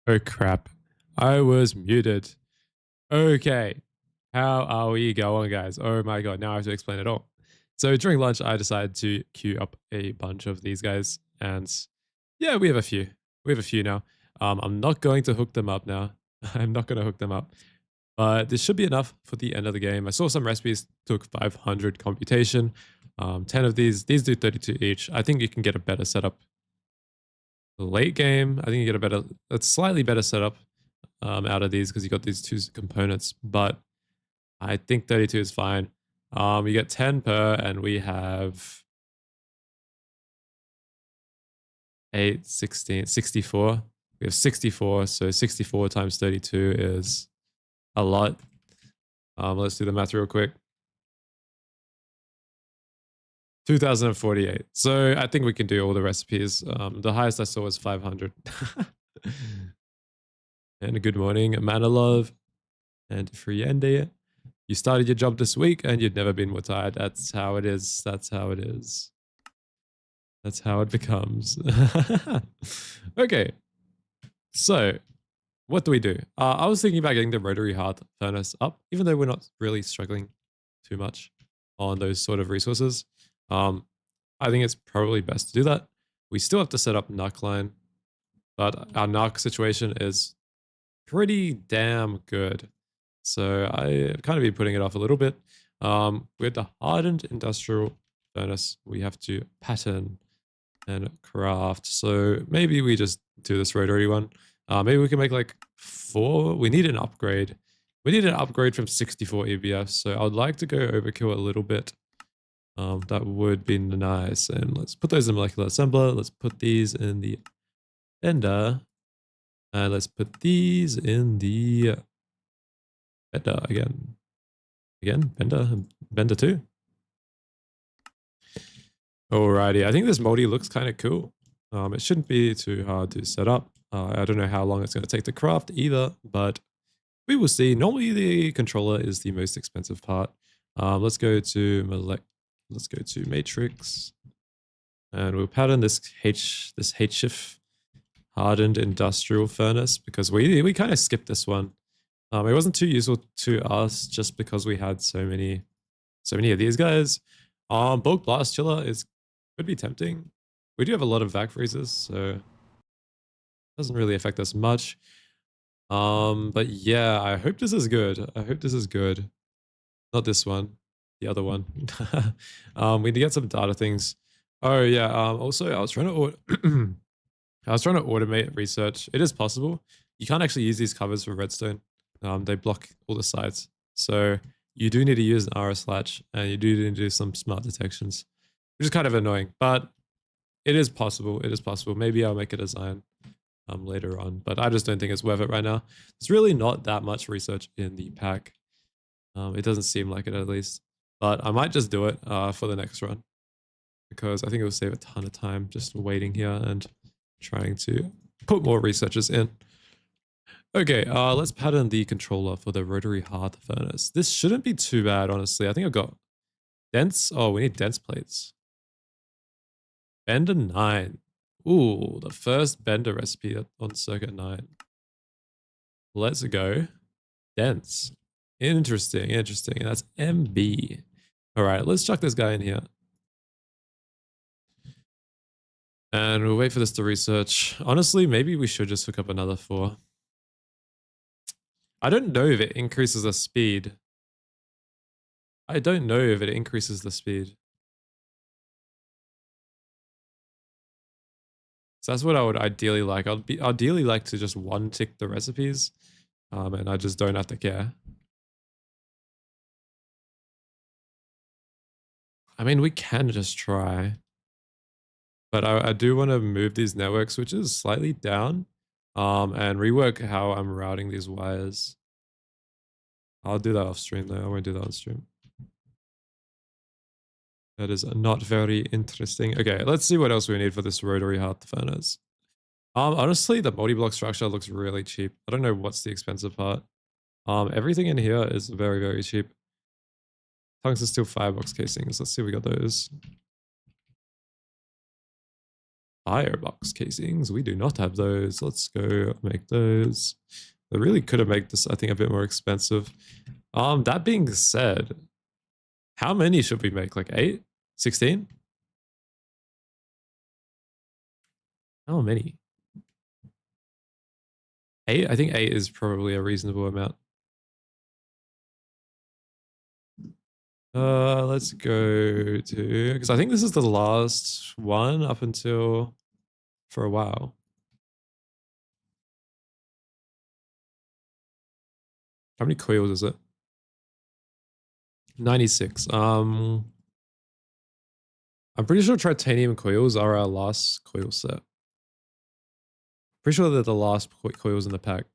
Oh crap. I was muted. Okay. How are we going, guys? Oh my god, now I have to explain it all. So during lunch, I decided to queue up a bunch of these guys. And yeah, we have a few. We have a few now. I'm not going to hook them up now. I'm not going to hook them up. But this should be enough for the end of the game. I saw some recipes took 500 computation. 10 of these do 32 each. I think you can get a better setup late game. I think you get a slightly better setup out of these because you got these two components. But I think 32 is fine. You get 10 per, and we have 8, 16, 64. We have 64, so 64 times 32 is a lot. Let's do the math real quick. 2048. So I think we can do all the recipes. The highest I saw was 500. And good morning, Manilov and Friende. You started your job this week and you'd never been more tired. That's how it is. That's how it is. That's how it becomes. Okay. So what do we do? I was thinking about getting the rotary hearth furnace up, even though we're not really struggling too much on those sort of resources. I think it's probably best to do that. We still have to set up NUC line, but our NUC situation is pretty damn good. So I kind of been putting it off a little bit. With the hardened industrial furnace, we have to pattern and craft. So maybe we just do this rotary one. Maybe we can make like 4. We need an upgrade. We need an upgrade from 64 EBF. So I would like to go overkill a little bit. That would be nice. And let's put those in molecular assembler. Let's put these in the bender. And let's put these in the bender again. Bender 2. Alrighty, I think this moldy looks kind of cool. It shouldn't be too hard to set up. I don't know how long it's going to take to craft either, but we will see. Normally the controller is the most expensive part. Let's go to matrix, and we'll pattern this H-shift hardened industrial furnace because we kind of skipped this one. It wasn't too useful to us just because we had so many of these guys. Bulk blast chiller could be tempting. We do have a lot of vac freezers, so it doesn't really affect us much. But yeah, I hope this is good. I hope this is good. Not this one, the other one. We need to get some data things. Oh yeah. Also, I was trying to automate research. It is possible. You can't actually use these covers for redstone. They block all the sites. So you do need to use an RS latch, and you do need to do some smart detections, which is kind of annoying, but it is possible. It is possible. Maybe I'll make a design later on, but I just don't think it's worth it right now. There's really not that much research in the pack. It doesn't seem like it, at least, but I might just do it for the next run because I think it will save a ton of time just waiting here and trying to put more researchers in. Okay, let's pattern the controller for the rotary hearth furnace. This shouldn't be too bad, honestly. I think I've got dense. Oh, we need dense plates. Bender 9. Ooh, the first bender recipe on circuit 9. Let's go. Dense. Interesting. And that's MB. All right, let's chuck this guy in here. And we'll wait for this to research. Honestly, maybe we should just hook up another 4. I don't know if it increases the speed. So that's what I would ideally like. I'd ideally like to just one tick the recipes, and I just don't have to care. I mean, we can just try, but I do want to move these network switches slightly down, and rework how I'm routing these wires. I'll do that off stream though. I won't do that on stream. That is not very interesting. Okay, let's see what else we need for this rotary hearth furnace. Honestly, the multi-block structure looks really cheap. I don't know what's the expensive part. Everything in here is very, very cheap. Tungsten steel firebox casings. Let's see if we got those. Firebox casings. We do not have those. Let's go make those. They really could have made this, I think, a bit more expensive. That being said, how many should we make? Like 8? 16? How many? 8? I think 8 is probably a reasonable amount. Let's go to, because I think this is the last one up until for a while. How many coils is it? 96. I'm pretty sure titanium coils are our last coil set. Pretty sure they're the last coils in the pack.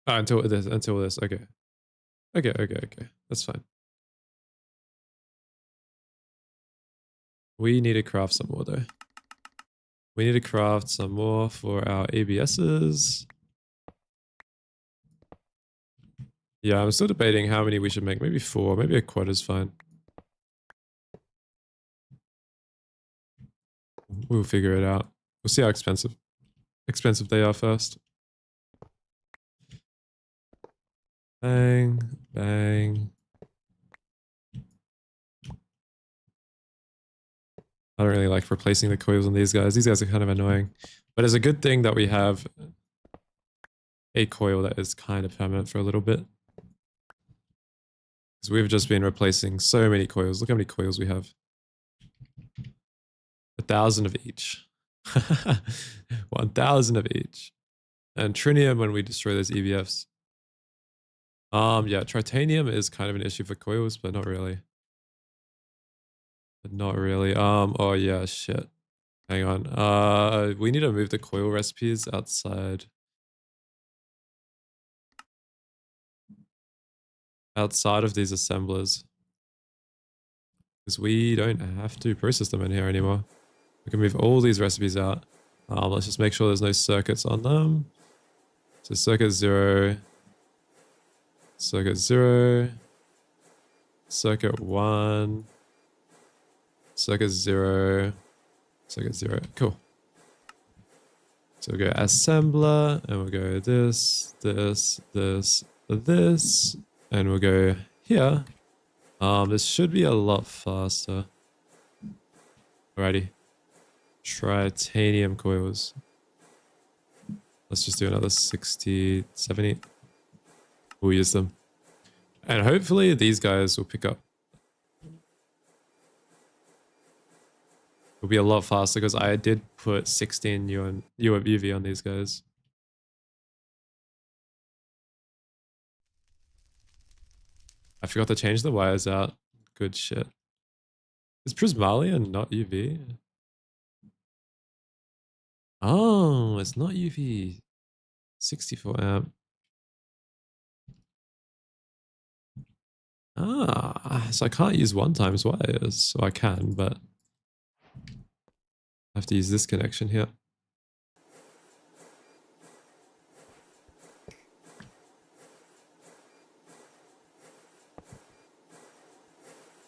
Oh, until this. Okay. Okay. That's fine. We need to craft some more though. We need to craft some more for our ABSs. Yeah, I'm still debating how many we should make. Maybe 4. Maybe a quad is fine. We'll figure it out. We'll see how expensive they are first. Bang, bang. I don't really like replacing the coils on these guys. These guys are kind of annoying. But it's a good thing that we have a coil that is kind of permanent for a little bit. Because we've just been replacing so many coils. Look how many coils we have. 1,000 of each. 1,000 of each. And trinium when we destroy those EVFs. Yeah, titanium is kind of an issue for coils, but not really. Oh yeah, shit. Hang on. We need to move the coil recipes outside. Outside of these assemblers. Because we don't have to process them in here anymore. We can move all these recipes out. Let's just make sure there's no circuits on them. So circuit 0. Circuit 0. Circuit 1. Circuit 0. Circuit 0. Cool. So we'll go assembler, and we'll go this, and we'll go here. This should be a lot faster. Alrighty. Titanium coils. Let's just do another 60, 70. We'll use them. And hopefully these guys will pick up. It'll be a lot faster because I did put 16 UV on these guys. I forgot to change the wires out. Good shit. Is Prismalia not UV? Oh, it's not UV. 64 amp. So I can't use 1 times wires. So I can, but I have to use this connection here.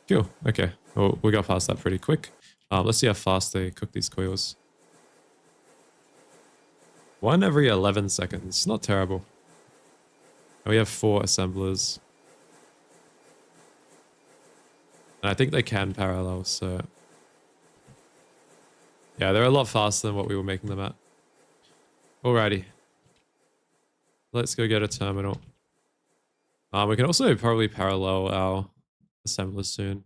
Cool. Okay. Well, we got past that pretty quick. Let's see how fast they cook these coils. 1 every 11 seconds. Not terrible. And we have 4 assemblers. And I think they can parallel, so... Yeah, they're a lot faster than what we were making them at. Alrighty. Let's go get a terminal. We can also probably parallel our assemblers soon.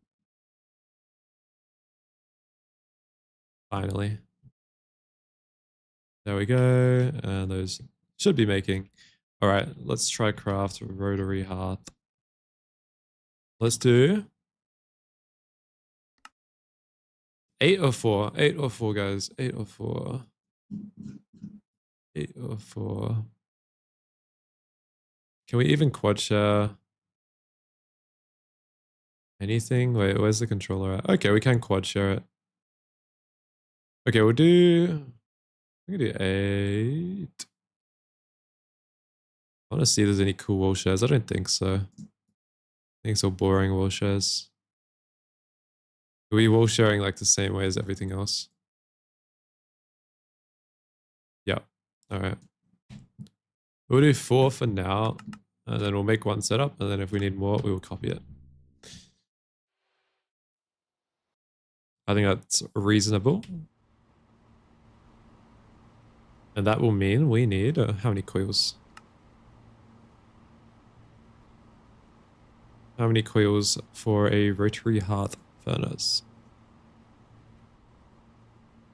Finally. There we go. And those should be making. Alright, let's try craft rotary hearth. Let's do 8 or 4. 8 or 4, guys. 8 or 4. 8 or 4. Can we even quad share anything? Wait, where's the controller at? Okay, we can quad share it. Okay, we can do 8. I want to see if there's any cool wall shares. I don't think so. I Thanks for boring wall shares. Are we wall sharing like the same way as everything else? Yeah. All right. We'll do 4 for now, and then we'll make 1 setup, and then if we need more, we will copy it. I think that's reasonable. And that will mean we need, how many coils? How many coils for a rotary hearth furnace?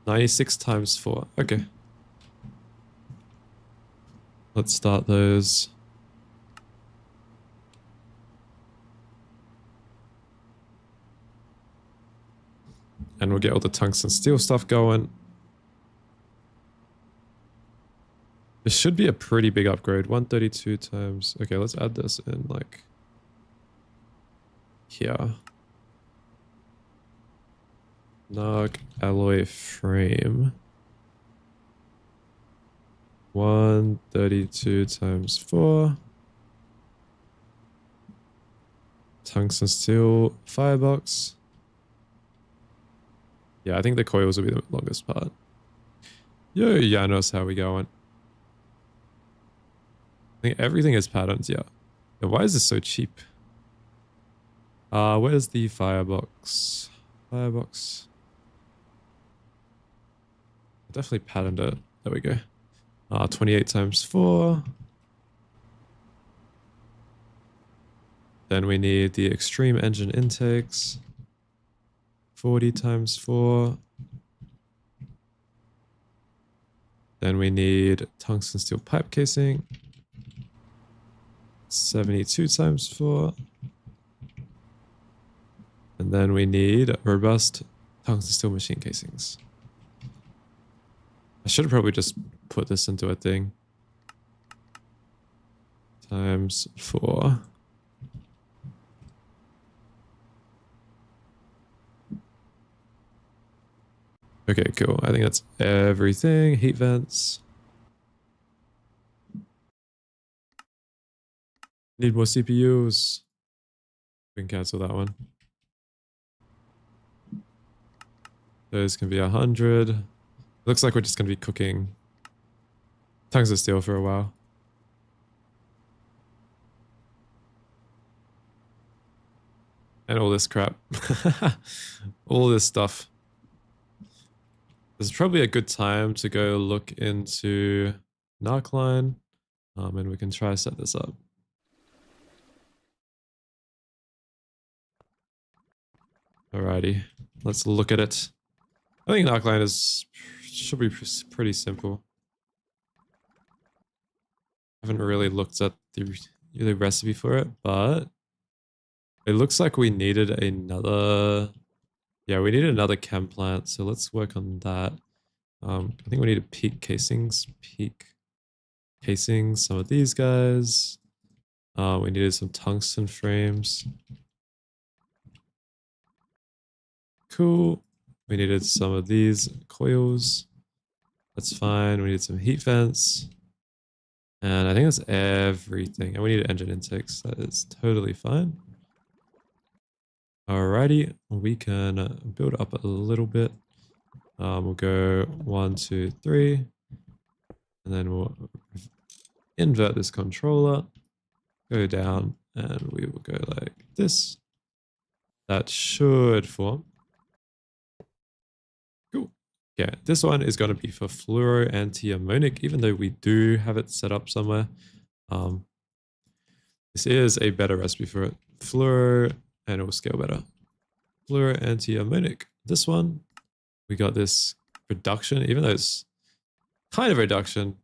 96 times 4. Okay. Let's start those. And we'll get all the tungsten steel stuff going. This should be a pretty big upgrade. 132 times. Okay, let's add this in like here. Nug alloy frame. 132 times 4. Tungsten steel firebox. Yeah, I think the coils will be the longest part. Yo, Janos, how we going? I think everything is patterns, yeah. Why is this so cheap? Where's the firebox? Firebox. Definitely patterned it. There we go. 28 times 4. Then we need the extreme engine intakes. 40 times 4. Then we need tungsten steel pipe casing. 72 times 4. And then we need robust tungsten steel machine casings. I should have probably just put this into a thing. Times 4. Okay, cool. I think that's everything. Heat vents. Need more CPUs. We can cancel that one. Those can be 100. Looks like we're just going to be cooking tungsten steel for a while. And all this crap. All this stuff. This is probably a good time to go look into Narcline, and we can try set this up. Alrighty, let's look at it. I think Narcline should be pretty simple. I haven't really looked at the recipe for it, but it looks like we needed another. Yeah, we need another chem plant, so let's work on that. I think we need a peak casings, some of these guys. We needed some tungsten frames. Cool. We needed some of these coils. That's fine. We need some heat vents. And I think that's everything. And we need engine intakes. That is totally fine. Alrighty, we can build up a little bit. We'll go 1, 2, 3. And then we'll invert this controller. Go down and we will go like this. That should form. Cool. Yeah, this one is going to be for fluoro-antimonic, even though we do have it set up somewhere. This is a better recipe for it. Fluoro, and it will scale better. Fluoro-antimonic. This one, we got this reduction, even though it's kind of reduction.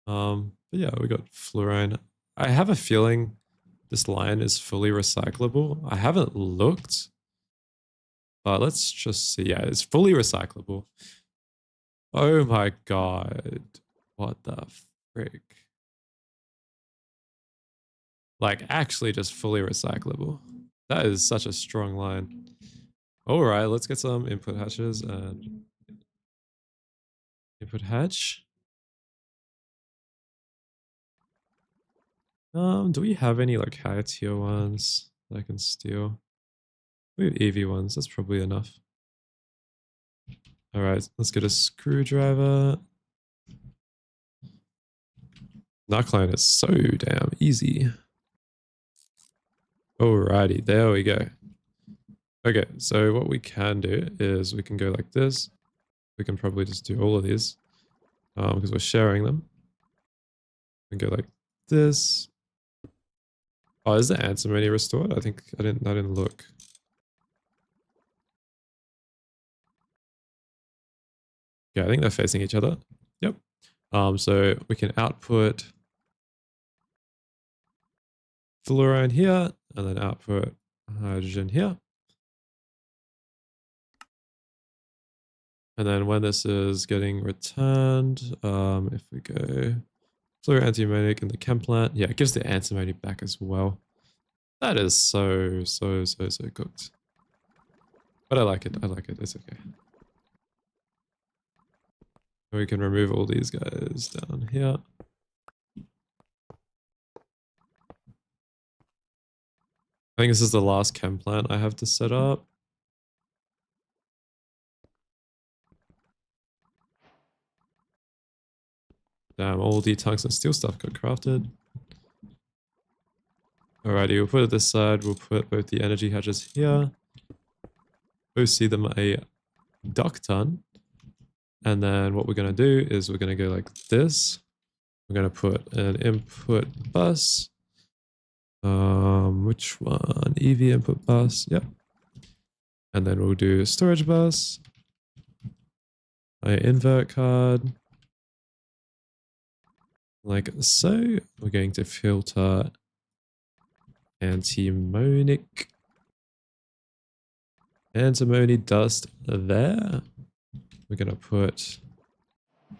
But yeah, we got fluorine. I have a feeling this line is fully recyclable. I haven't looked, but let's just see. Yeah, it's fully recyclable. Oh my god. What the frick? Like, actually just fully recyclable. That is such a strong line. All right, let's get some input hatches and input hatch. Do we have any like higher tier ones that I can steal? We have EV ones, that's probably enough. Alright, let's get a screwdriver. Knuckline is so damn easy. Alrighty, there we go. Okay, so what we can do is we can go like this. We can probably just do all of these because we're sharing them. We can go like this. Oh, is the antimony restored? I think I didn't look. Yeah, I think they're facing each other. Yep. So we can output fluorine here and then output hydrogen here. And then when this is getting returned, if we go fluoro-antimonic in the chem plant, yeah, it gives the antimony back as well. That is so cooked. But I like it. I like it. It's okay. We can remove all these guys down here. I think this is the last chem plant I have to set up. Damn, all the tungsten steel stuff got crafted. Alrighty, we'll put it this side. We'll put both the energy hatches here. Both see them a duck ton. And then what we're going to do is we're going to go like this. We're going to put an input bus. Which one? EV input bus. Yep. And then we'll do storage bus. My invert card. Like so. We're going to filter antimonic. Antimony dust there. We're going to put...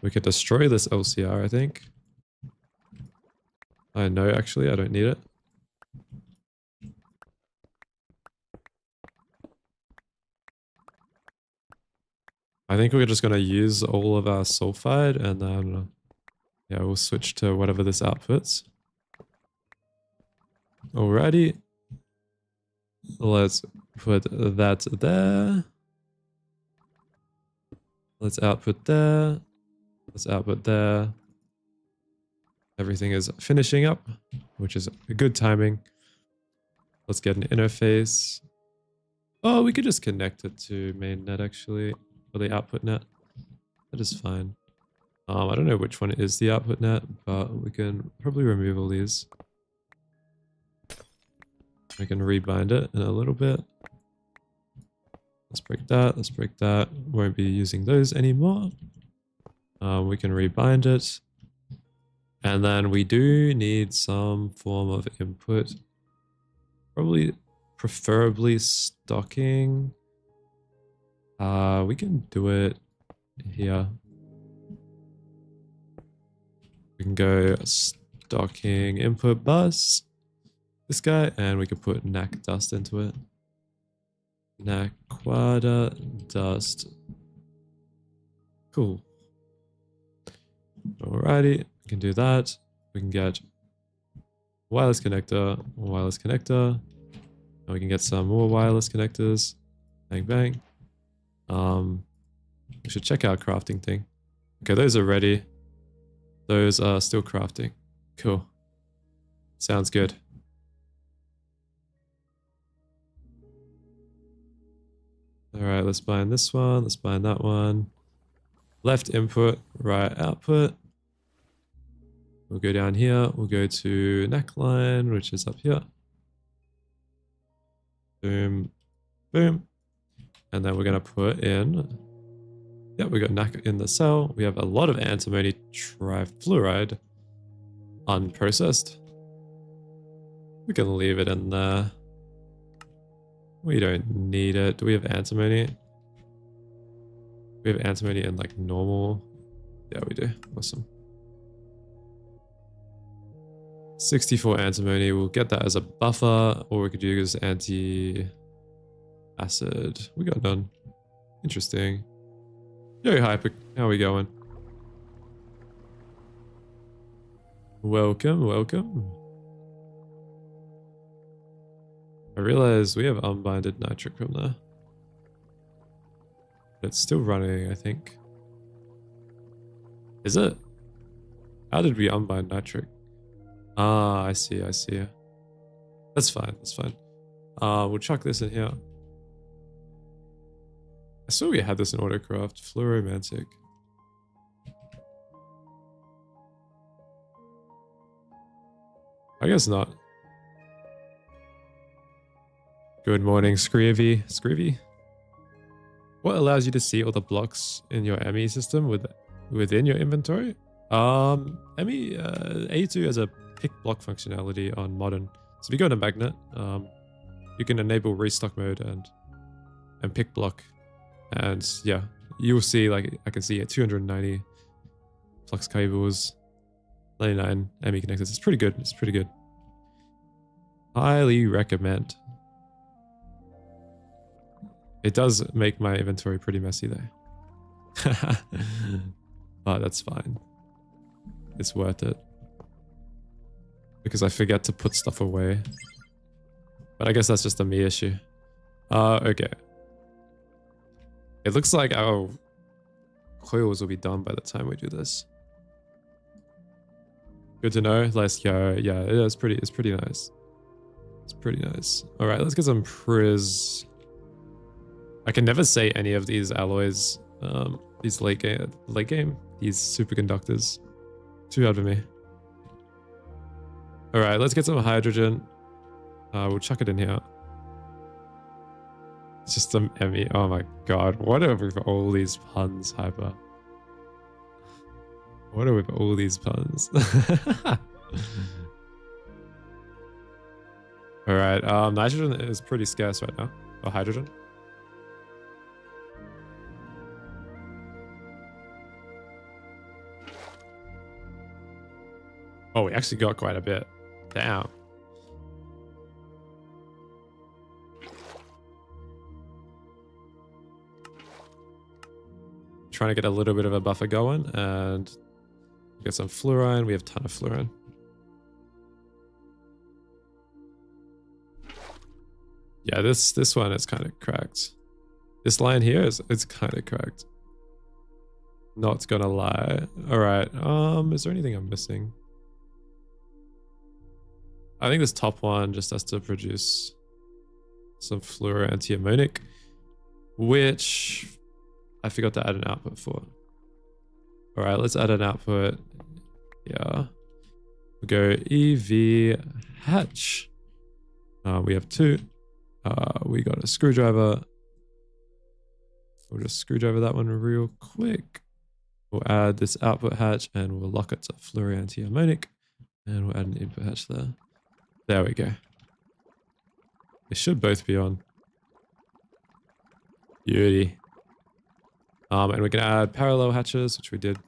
We could destroy this LCR, I think. I know, actually, I don't need it. I think we're just going to use all of our sulfide and then, yeah, we'll switch to whatever this outputs. Alrighty. Let's put that there. Let's output there. Let's output there. Everything is finishing up, which is a good timing. Let's get an interface. Oh, we could just connect it to mainnet actually, or the output net. That is fine. I don't know which one is the output net, but we can probably remove all these. We can rebind it in a little bit. Let's break that. Let's break that. Won't be using those anymore. We can rebind it. And then we do need some form of input. Probably, preferably stocking. We can do it here. We can go stocking input bus. This guy, and we can put NAC dust into it. Naquada dust. Cool. Alrighty, we can do that. We can get wireless connector, and we can get some more wireless connectors. Bang, bang. We should check our crafting thing. Okay, those are ready. Those are still crafting. Cool. Sounds good. Alright, let's bind this one. Let's bind that one. Left input, right output. We'll go down here. We'll go to neckline, which is up here. Boom. Boom. And then we're going to put in... Yeah, we got NAC in the cell. We have a lot of antimony trifluoride unprocessed. We can leave it in there. We don't need it. Do we have antimony? We have antimony in like normal. Yeah, we do. Awesome. 64 antimony. We'll get that as a buffer, or we could use anti-acid. We got none. Interesting. Yo, Hyper, how are we going? Welcome, welcome. I realize we have unbinded nitric from there. But it's still running, I think. Is it? How did we unbind nitric? Ah, I see, I see. That's fine, that's fine. We'll chuck this in here. I saw we had this in Autocraft. Fluoro-mantic. I guess not. Good morning, Screevy. Screevy? What allows you to see all the blocks in your ME system within your inventory? ME A2 has a pick block functionality on modern. So if you go to magnet, you can enable restock mode and pick block. And yeah, you will see, like, I can see 290 flux cables, 99 ME connectors. It's pretty good. It's pretty good. Highly recommend. It does make my inventory pretty messy though. But that's fine. It's worth it. Because I forget to put stuff away. But I guess that's just a me issue. Okay. It looks like our coils will be done by the time we do this. Good to know. Let's go. Yeah, it's pretty nice. It's pretty nice. Alright, let's get some Priz. I can never say any of these alloys, these late game, these superconductors. Too hard for me. Alright, let's get some hydrogen. We'll chuck it in here. It's just some ME. Oh my god, what are with all these puns, Hyper? What are with all these puns? Alright, nitrogen is pretty scarce right now. Or hydrogen. Oh, we actually got quite a bit. Damn. Trying to get a little bit of a buffer going and get some fluorine. We have a ton of fluorine. Yeah, this one is kind of cracked. This line here it's kind of cracked. Not gonna lie. All right. Is there anything I'm missing? I think this top one just has to produce some fluoro-antimonic, which I forgot to add an output for. All right, let's add an output. Yeah. We'll go EV hatch. We have 2. We got a screwdriver. We'll just screwdriver that one real quick. We'll add this output hatch and we'll lock it to fluoro-antimonic. And we'll add an input hatch there. There we go. They should both be on. Beauty. And we can add parallel hatches, which we did.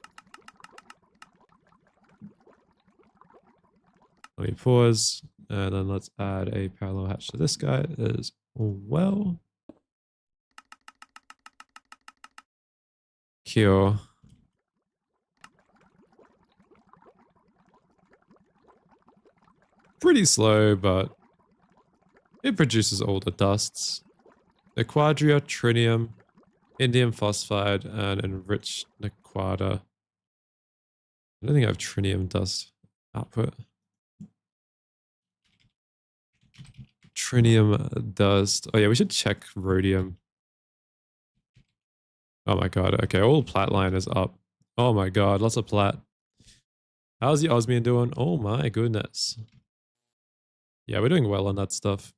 Let me pause. And then let's add a parallel hatch to this guy as well. Cure. Pretty slow, but it produces all the dusts. The quadria, trinium, indium phosphide, and enriched nequada. I don't think I have trinium dust output. Trinium dust. Oh yeah, we should check rhodium. Oh my god. Okay, all plat line is up. Oh my god, lots of plat. How's the osmium doing? Oh my goodness. Yeah, we're doing well on that stuff.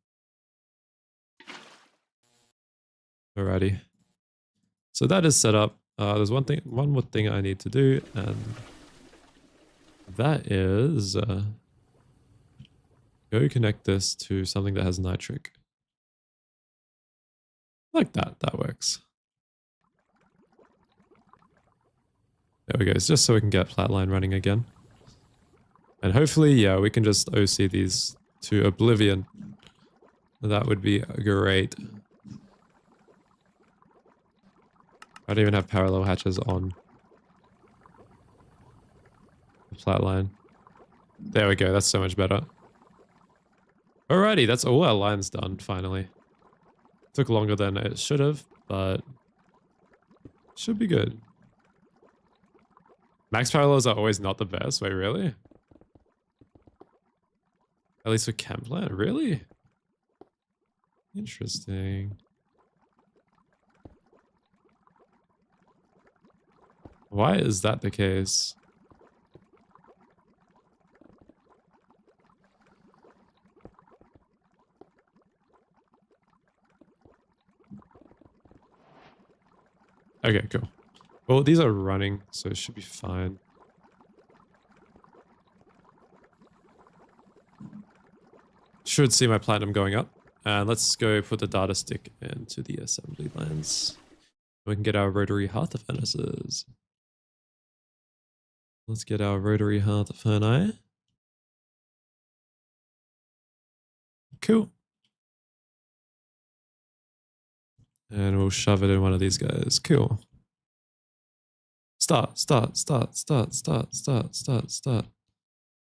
Alrighty. So that is set up. There's one more thing I need to do, and that is go connect this to something that has nitric. Like that. That works. There we go. It's just so we can get flatline running again. And hopefully, yeah, we can just OC these to oblivion. That would be great. I don't even have parallel hatches on the flatline. There we go. That's so much better. Alrighty, that's all our lines done, finally. Took longer than it should have, but should be good. Max parallels are always not the best. Wait, really? At least for chem plant? Really? Interesting. Why is that the case? Okay, cool. Well, these are running, so it should be fine. Should see my platinum going up. And let's go put the data stick into the assembly lines. We can get our rotary hearth furnaces. Let's get our rotary hearth furnace. Cool. And we'll shove it in one of these guys. Cool. Start.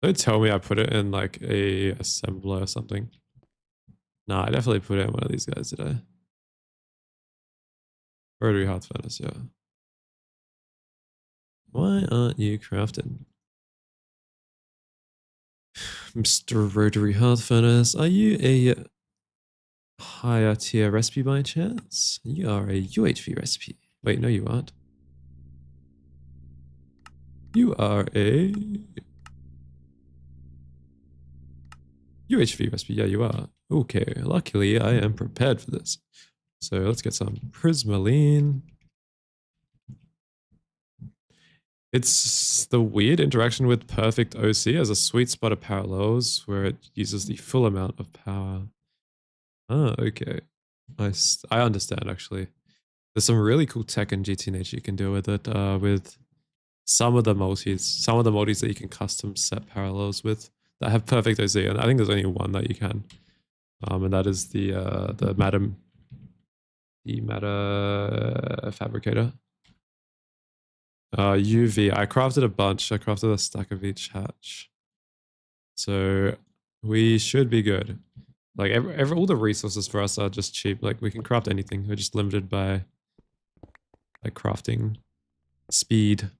Don't tell me I put it in like a assembler or something. Nah, I definitely put it in one of these guys, did I? Rotary hearth furnace, yeah. Why aren't you crafted? Mr. Rotary hearth furnace, are you a higher tier recipe by chance? You are a UHV recipe. Wait, no you aren't. You are a UHV recipe. Yeah, you are. Okay, luckily I am prepared for this. So let's get some prismaline. It's the weird interaction with perfect OC as a sweet spot of parallels where it uses the full amount of power. Ah, okay. I understand actually. There's some really cool tech in GTNH you can do with it, with some of the multis that you can custom set parallels with that have perfect OC, and I think there's only one that you can. And that is the matter fabricator. UV. I crafted a bunch. I crafted a stack of each hatch. So we should be good. Like all the resources for us are just cheap. Like we can craft anything. We're just limited by like crafting speed.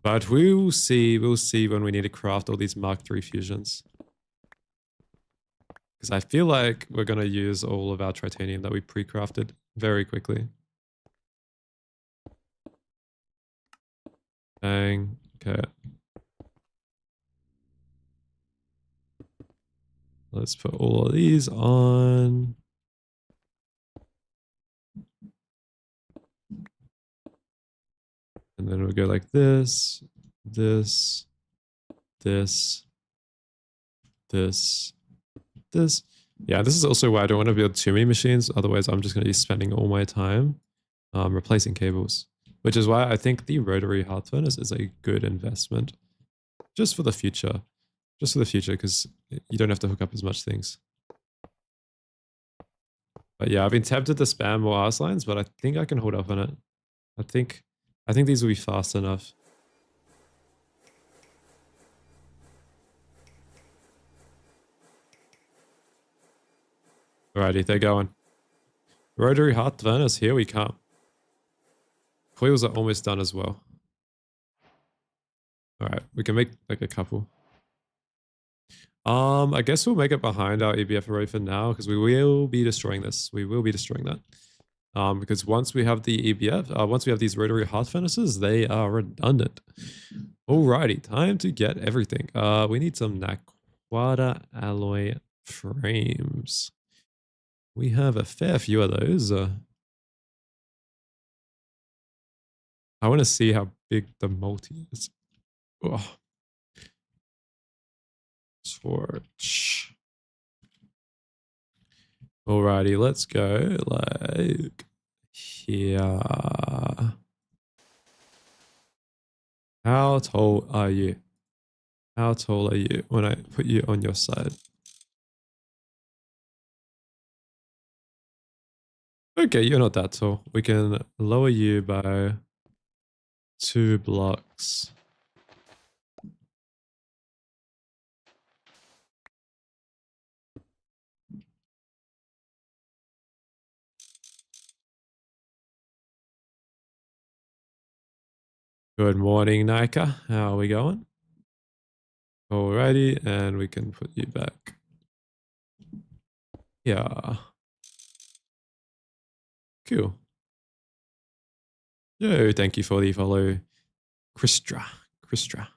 But we'll see when we need to craft all these Mark III fusions. Because I feel like we're going to use all of our titanium that we pre-crafted very quickly. Bang. Okay. Let's put all of these on. And then we'll go like this, this, this, this, this. Yeah, this is also why I don't want to build too many machines. Otherwise, I'm just going to be spending all my time replacing cables. Which is why I think the rotary hearth furnace is a good investment. Just for the future. Just for the future, because you don't have to hook up as much things. But yeah, I've been tempted to spam more arse lines, but I think I can hold up on it. I think these will be fast enough. Alrighty, they're going. Rotary hearth furnace, here we come. Coils are almost done as well. Alright, we can make like a couple. I guess we'll make it behind our EBF array for now, because we will be destroying this. We will be destroying that. Because once we have the EBF, once we have these rotary hearth furnaces, they are redundant. Alrighty, time to get everything. We need some Naquata alloy frames. We have a fair few of those. I want to see how big the multi is. Oh. Torch. Alrighty, let's go like here. How tall are you? How tall are you when I put you on your side? Okay, you're not that tall. We can lower you by 2 blocks. Good morning, Nika. How are we going? Alrighty, and we can put you back. Yeah. Cool. Yo, thank you for the follow, Kristra. Kristra.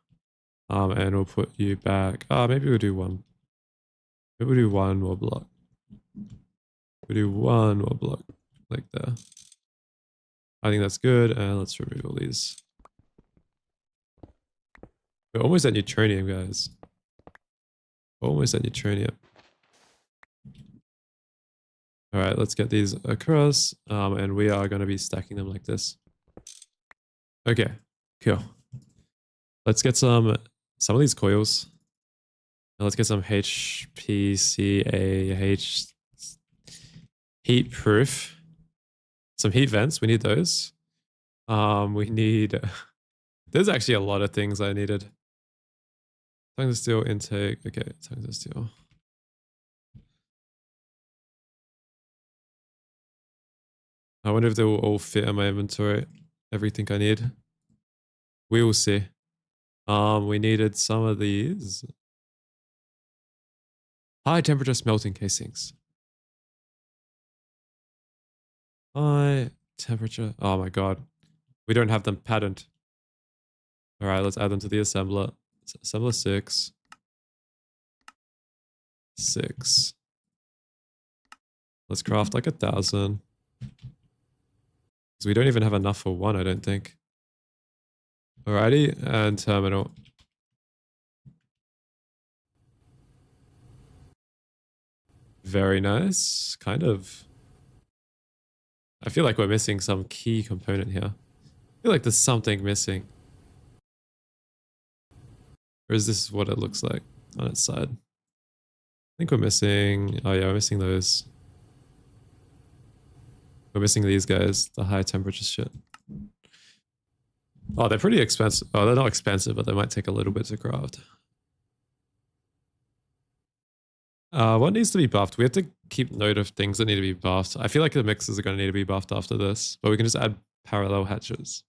And we'll put you back. Maybe we'll do one. Maybe we'll do one more block. We'll do one more block like there. I think that's good. And let's remove all these. We're almost at neutronium, guys. Almost at neutronium. All right, let's get these across. And we are going to be stacking them like this. Okay, cool. Let's get some of these coils. And let's get some HPCAH heat proof. Some heat vents. We need those. We need. There's actually a lot of things I needed. Tungsten steel intake. Okay, tungsten steel. I wonder if they will all fit in my inventory. Everything I need. We will see. We needed some of these. High temperature smelting casings. High temperature. Oh my god. We don't have them patterned. All right, let's add them to the assembler. Assembler 6. 6. Let's craft like 1,000. Because we don't even have enough for one, I don't think. Alrighty, and terminal. Very nice. Kind of. I feel like we're missing some key component here. I feel like there's something missing. Or is this what it looks like on its side? I think we're missing... Oh yeah, we're missing those. We're missing these guys. The high temperature shit. Oh, they're pretty expensive. Oh, they're not expensive, but they might take a little bit to craft. What needs to be buffed? We have to keep note of things that need to be buffed. I feel like the mixers are going to need to be buffed after this, but we can just add parallel hatches.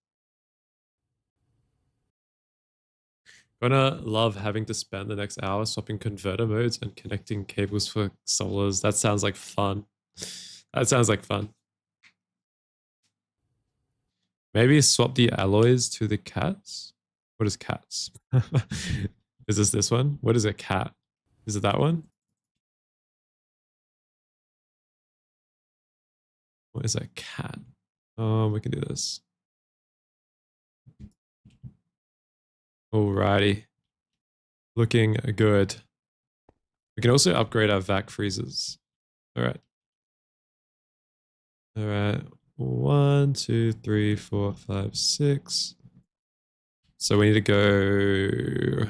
Gonna love having to spend the next hour swapping converter modes and connecting cables for solars. That sounds like fun. That sounds like fun. Maybe swap the alloys to the cats? What is cats? Is this one? What is a cat? Is it that one? What is a cat? We can do this. Alrighty. Looking good. We can also upgrade our vac freezers. Alright. Alright. 1, 2, 3, 4, 5, 6. So we need to go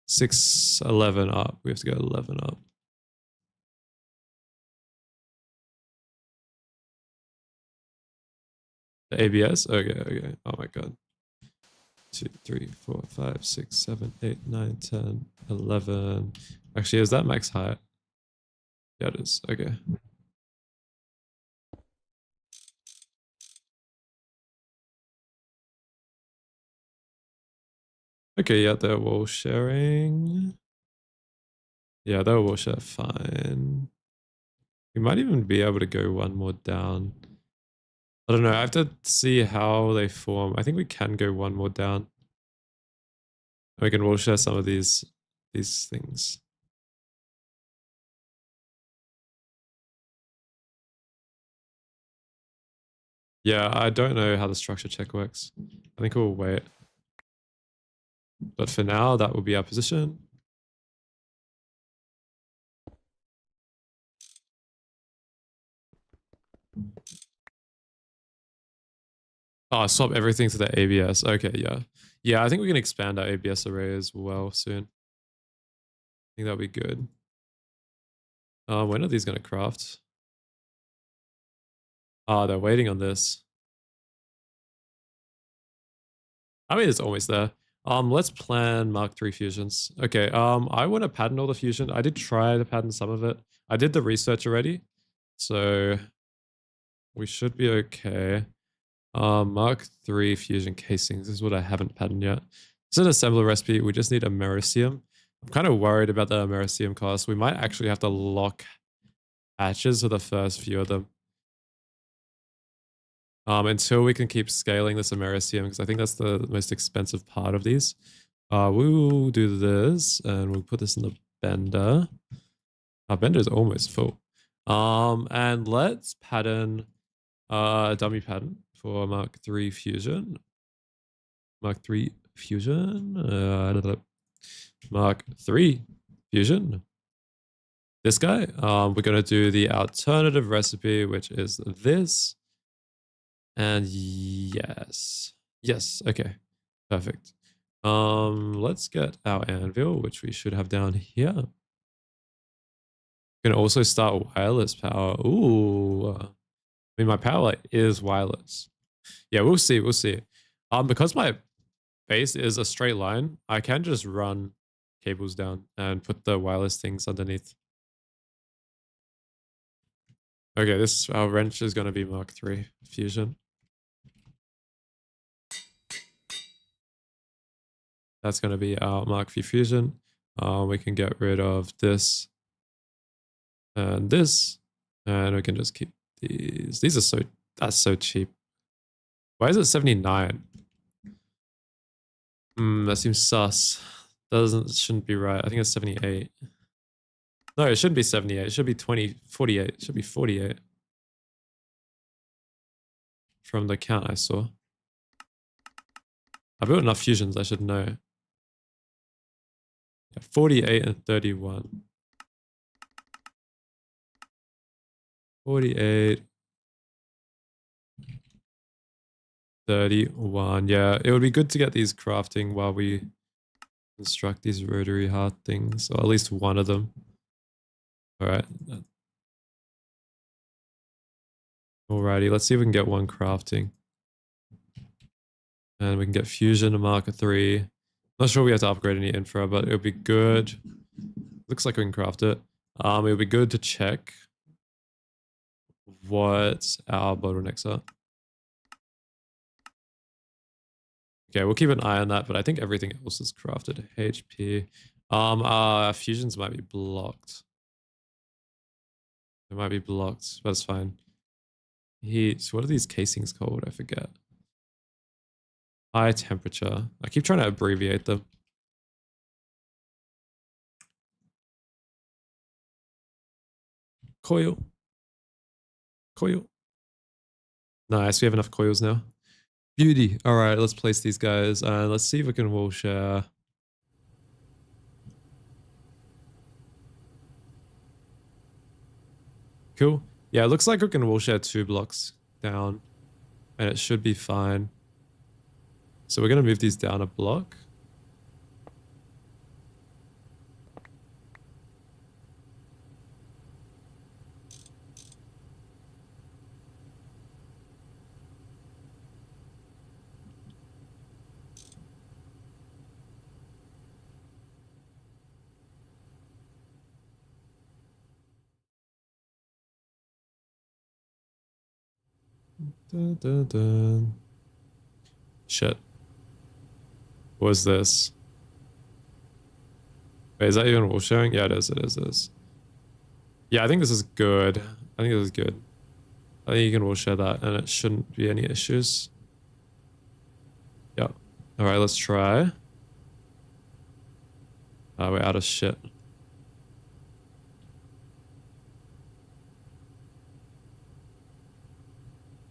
6, 11 up. We have to go 11 up. The ABS? Okay. Oh my god. 2, 3, 4, 5, 6, 7, 8, 9, 10, 11. Actually, is that max height? Yeah, it is. Okay. Okay, yeah, they're wall sharing. Yeah, they're wall share fine. We might even be able to go one more down. I don't know. I have to see how they form. I think we can go one more down. We can wall share some of these things. Yeah, I don't know how the structure check works. I think we'll wait. But for now, that will be our position. Oh, swap everything to the ABS. Okay, yeah. Yeah, I think we can expand our ABS array as well soon. I think that'll be good. When are these going to craft? Oh, they're waiting on this. I mean, it's almost there. Let's plan Mark III fusions. Okay, I want to pattern all the fusion. I did try to pattern some of it. I did the research already, so we should be okay. Mark 3 fusion casings. This is what I haven't patterned yet. It's an assembler recipe. We just need americium. I'm kind of worried about the americium cost. We might actually have to lock hatches for the first few of them. Until we can keep scaling this americium, because I think that's the most expensive part of these. We'll do this, and we'll put this in the bender. Our bender is almost full. And let's pattern a dummy pattern for Mark 3 fusion. Mark 3 fusion. Mark 3 fusion. This guy. We're gonna do the alternative recipe, which is this. And yes. Yes, okay. Perfect. Let's get our anvil, which we should have down here. We can also start wireless power. Ooh. I mean, my power is wireless. Yeah, we'll see. We'll see. Because my base is a straight line, I can just run cables down and put the wireless things underneath. Okay, this our wrench is going to be Mark 3 fusion. That's going to be our Mark 3 fusion. We can get rid of this and this, and we can just keep these. These are so, that's so cheap. Why is it 79? That seems sus. Shouldn't be right. I think it's 78. No, it shouldn't be 78. It should be 48. It should be 48. From the count I saw. I built enough fusions, I should know. Yeah, 48 and 31. 48. 31. Yeah, it would be good to get these crafting while we construct these rotary hearth things, or at least one of them. Alright. Alrighty, let's see if we can get one crafting. And we can get fusion to Mark 3. Not sure we have to upgrade any infra, but it would be good. Looks like we can craft it. It would be good to check what our bottlenecks are. Okay, we'll keep an eye on that, but I think everything else is crafted. HP. Fusions might be blocked. They might be blocked, but it's fine. Heat. What are these casings called? I forget. High temperature. I keep trying to abbreviate them. Coil. Coil. Nice, we have enough coils now. Beauty. All right, let's place these guys. Let's see if we can wall share. Cool. Yeah, it looks like we can wall share 2 blocks down, and it should be fine. So we're going to move these down a block. Dun, dun, dun. Shit. What was this? Wait, is that even wall sharing? Yeah, it is. It is. It is. Yeah, I think this is good. I think this is good. I think you can wall share that, and it shouldn't be any issues. Yeah. All right, let's try. We're out of shit.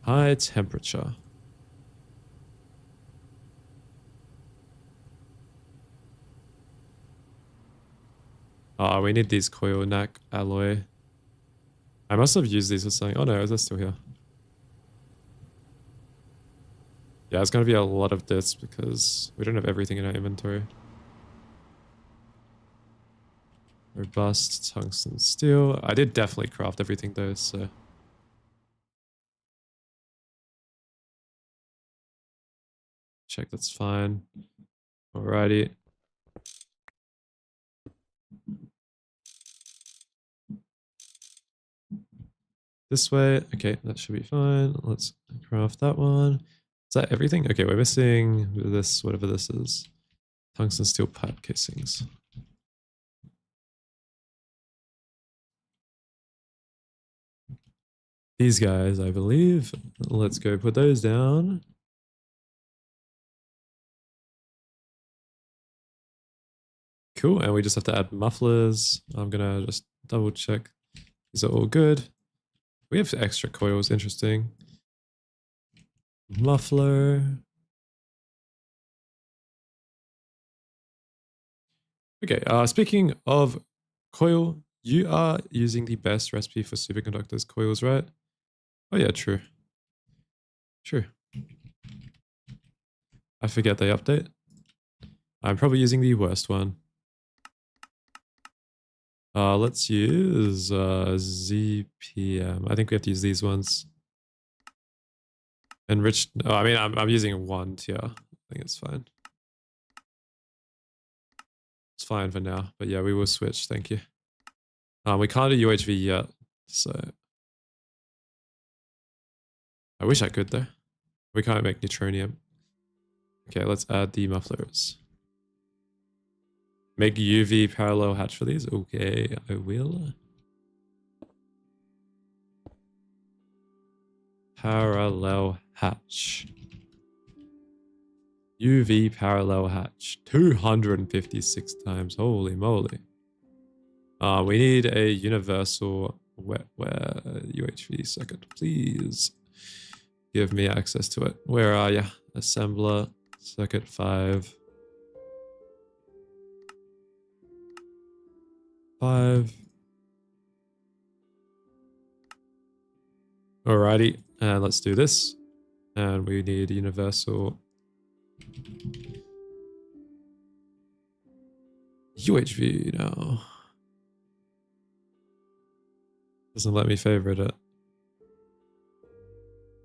High temperature. We need these coil neck alloy. I must have used these for something. Oh no, they're still here. Yeah, it's gonna be a lot of this because we don't have everything in our inventory. Robust tungsten steel. I did definitely craft everything though, so. Check that's fine. Alrighty. this way. Okay, that should be fine. Let's craft that one. Is that everything? Okay, we're missing this, whatever this is. Tungsten steel pipe casings. These guys, I believe. Let's go put those down. Cool, and we just have to add mufflers. I'm gonna just double check. These are all good. We have extra coils, interesting. Muffler. Okay, speaking of coil, you are using the best recipe for superconductors coils, right? Oh yeah, true. True. I forget they update. I'm probably using the worst one. Let's use ZPM. I think we have to use these ones. Enriched. Oh, I mean, I'm using one tier. I think it's fine. It's fine for now. But yeah, we will switch. Thank you. We can't do UHV yet, so I wish I could though. We can't make neutronium. Okay, let's add the mufflers. Make UV parallel hatch for these. Okay, I will. Parallel hatch. UV parallel hatch. 256 times. Holy moly. We need a universal wetware UHV circuit. Please give me access to it. Where are you? Assembler, circuit 5. 5. Alrighty, and let's do this. And we need universal UHV now. Doesn't let me favorite it.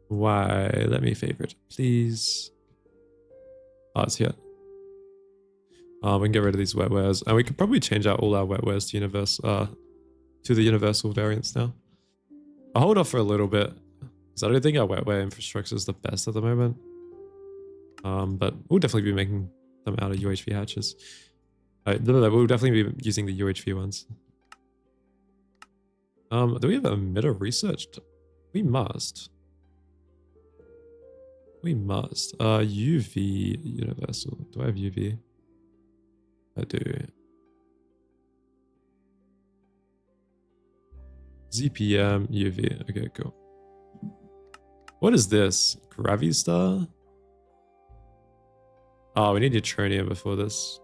Why? Let me favorite, please. Oh, it's here. We can get rid of these wetwares, and we could probably change out all our wetwares to the universal variants now. I'll hold off for a little bit because I don't think our wetware infrastructure is the best at the moment. But we'll definitely be making them out of UHV hatches. We'll definitely be using the UHV ones. Do we have emitter researched? We must. We must. UV universal. Do I have UV? I do. ZPM UV. Okay, cool. What is this? Gravistar? Oh, we need neutronium before this.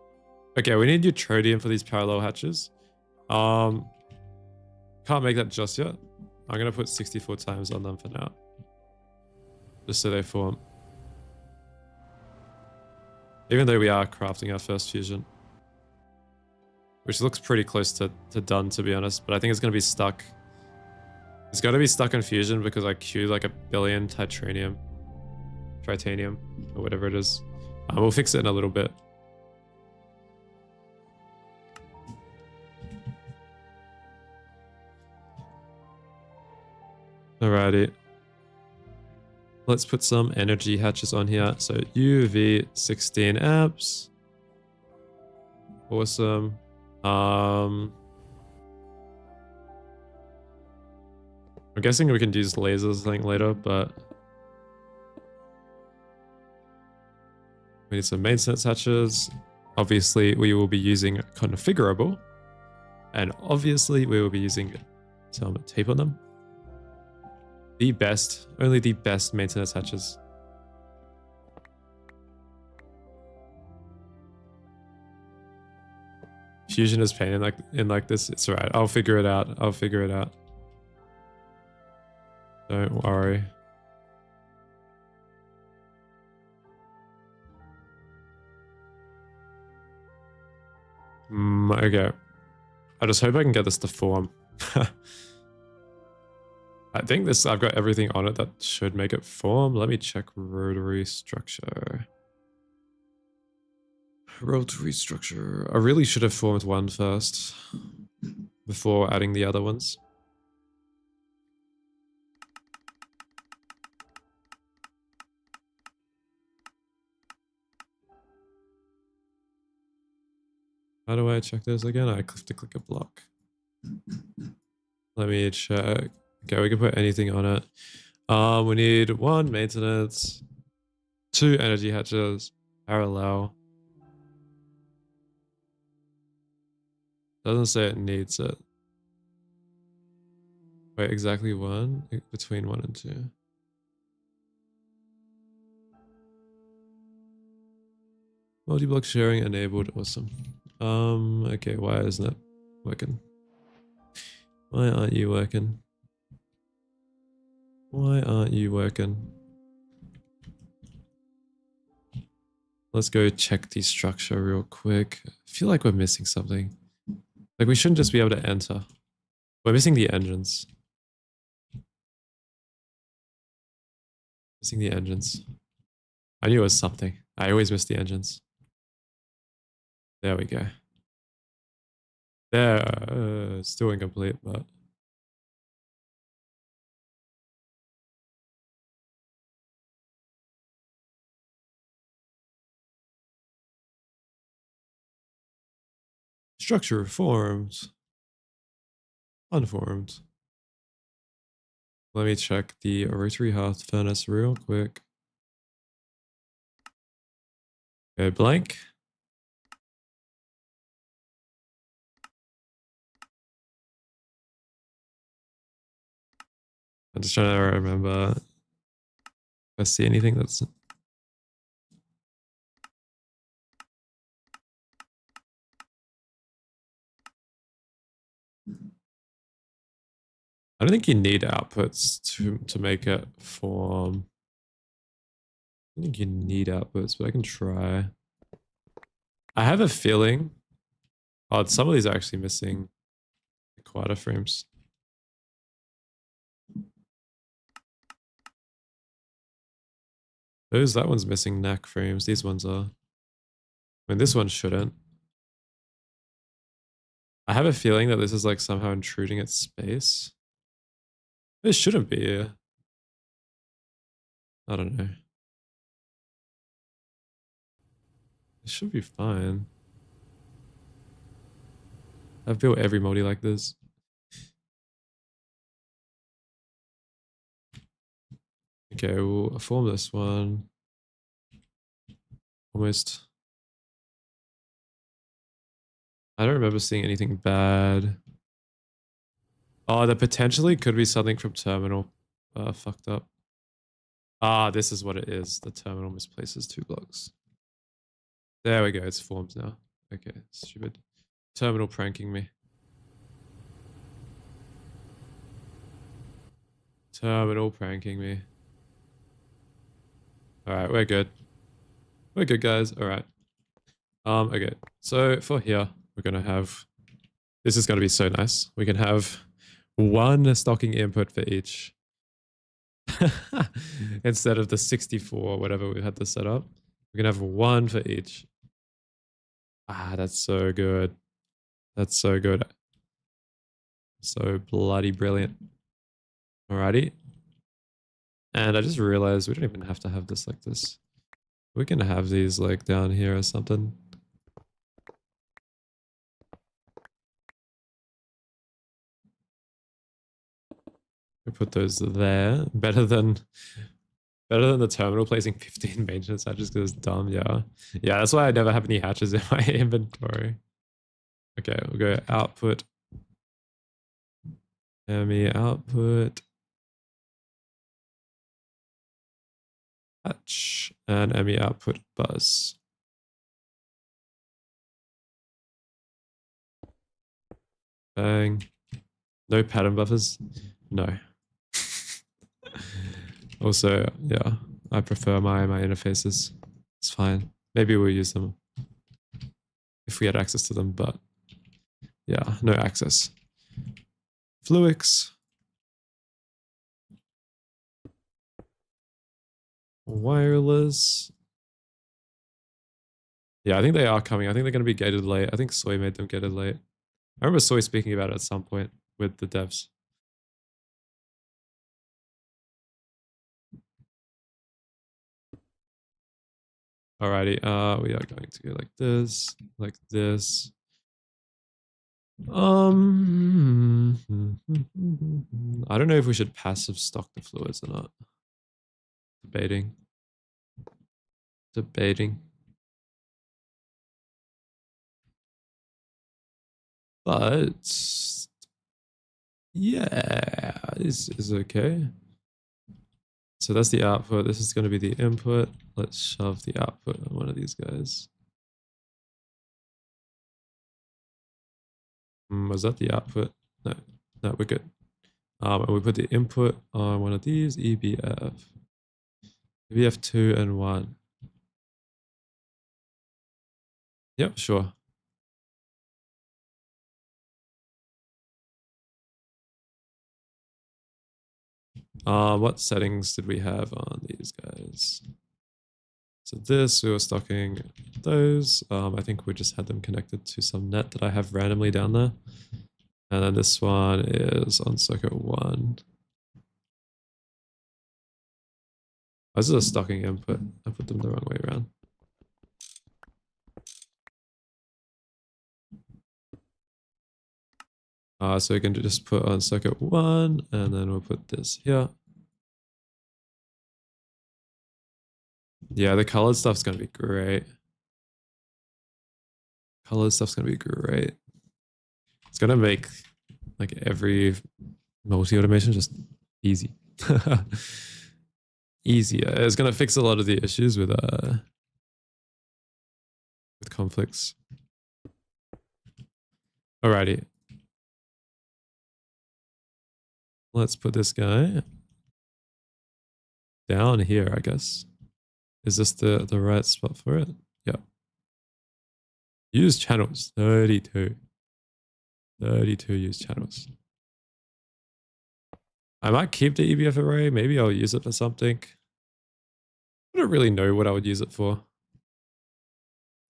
Okay, we need neutronium for these parallel hatches. Can't make that just yet. I'm gonna put 64 times on them for now. Just so they form. Even though we are crafting our first fusion. Which looks pretty close to done, to be honest. But I think it's going to be stuck. It's got to be stuck in fusion because I queued like 1 billion titanium. Or whatever it is. We'll fix it in a little bit. Alrighty. Let's put some energy hatches on here. So UV 16 amps. Awesome. I'm guessing we can use lasers I think later, but we need some maintenance hatches. Obviously, we will be using configurable, and obviously we will be using some tape on them. The best, only the best maintenance hatches. Fusion is pain in like this. It's alright. I'll figure it out. I'll figure it out. Don't worry. Okay. I just hope I can get this to form. I think I've got everything on it that should make it form. Let me check rotary structure. Rotary structure. I really should have formed one first before adding the other ones. How do I check this again? I have to click a block. Let me check. Okay, we can put anything on it. We need 1 maintenance, 2 energy hatches, parallel. Doesn't say it needs it. Wait, exactly 1? Between 1 and 2. Multi-block sharing enabled. Awesome. Okay, why isn't it working? Why aren't you working? Why aren't you working? Let's go check the structure real quick. I feel like we're missing something. Like we shouldn't just be able to enter. We're missing the engines. Missing the engines. I knew it was something. I always miss the engines. There we go. There, still incomplete, but structure formed. Unformed. Let me check the rotary hearth furnace real quick. Okay, blank. I'm just trying to remember if I see anything that's... I don't think you need outputs to make it form. I don't think you need outputs, but I can try. I have a feeling... Oh, some of these are actually missing quieter frames. That one's missing neck frames. These ones are. I mean, this one shouldn't. I have a feeling that this is like somehow intruding its space. This shouldn't be. I don't know. It should be fine. I've built every multi like this. Okay, we'll form this one. Almost. I don't remember seeing anything bad. Oh, there potentially could be something from terminal fucked up. Ah, this is what it is. The terminal misplaces 2 blocks. There we go. It's formed now. Okay, stupid. Terminal pranking me. Terminal pranking me. Alright, we're good. We're good, guys. Alright. Okay. So for here, we're gonna have... This is gonna be so nice. We can have 1 stocking input for each. Instead of the 64, whatever we had to set up. We can have 1 for each. Ah, that's so good. That's so good. So bloody brilliant. Alrighty. And I just realized we don't even have to have this like this. We can have these like down here or something. We put those there. Better than the terminal placing 15 maintenance hatches because it's dumb, yeah. Yeah, that's why I never have any hatches in my inventory. Okay, we'll go output. ME output. Hatch. And ME output buzz. Bang. No pattern buffers? No. Also, yeah, I prefer my interfaces. It's fine. Maybe we'll use them if we had access to them, but yeah, no access. Fluix. Wireless. Yeah, I think they are coming. I think they're going to be gated late. I think Soy made them gated late. I remember Soy speaking about it at some point with the devs. Alrighty, we are going to go like this, I don't know if we should passive stock the fluids or not. Debating. But yeah, this is okay. So that's the output. This is going to be the input. Let's shove the output on one of these guys. Was that the output? No, we're good. And we put the input on one of these, EBF. EBF2 and 1. Yep, sure. What settings did we have on these guys? So this, we were stocking those. I think we just had them connected to some net that I have randomly down there. And then this one is on circuit 1. This is a stocking input. I put them the wrong way around. So we can just put on circuit 1, and then we'll put this here. Yeah, the colored stuff's gonna be great. It's gonna make like every multi-automation just easy. Easier. It's gonna fix a lot of the issues with conflicts. Alrighty. Let's put this guy down here, I guess. Is this the right spot for it? Yeah. Use channels, 32. 32 use channels. I might keep the EBF array. Maybe I'll use it for something. I don't really know what I would use it for.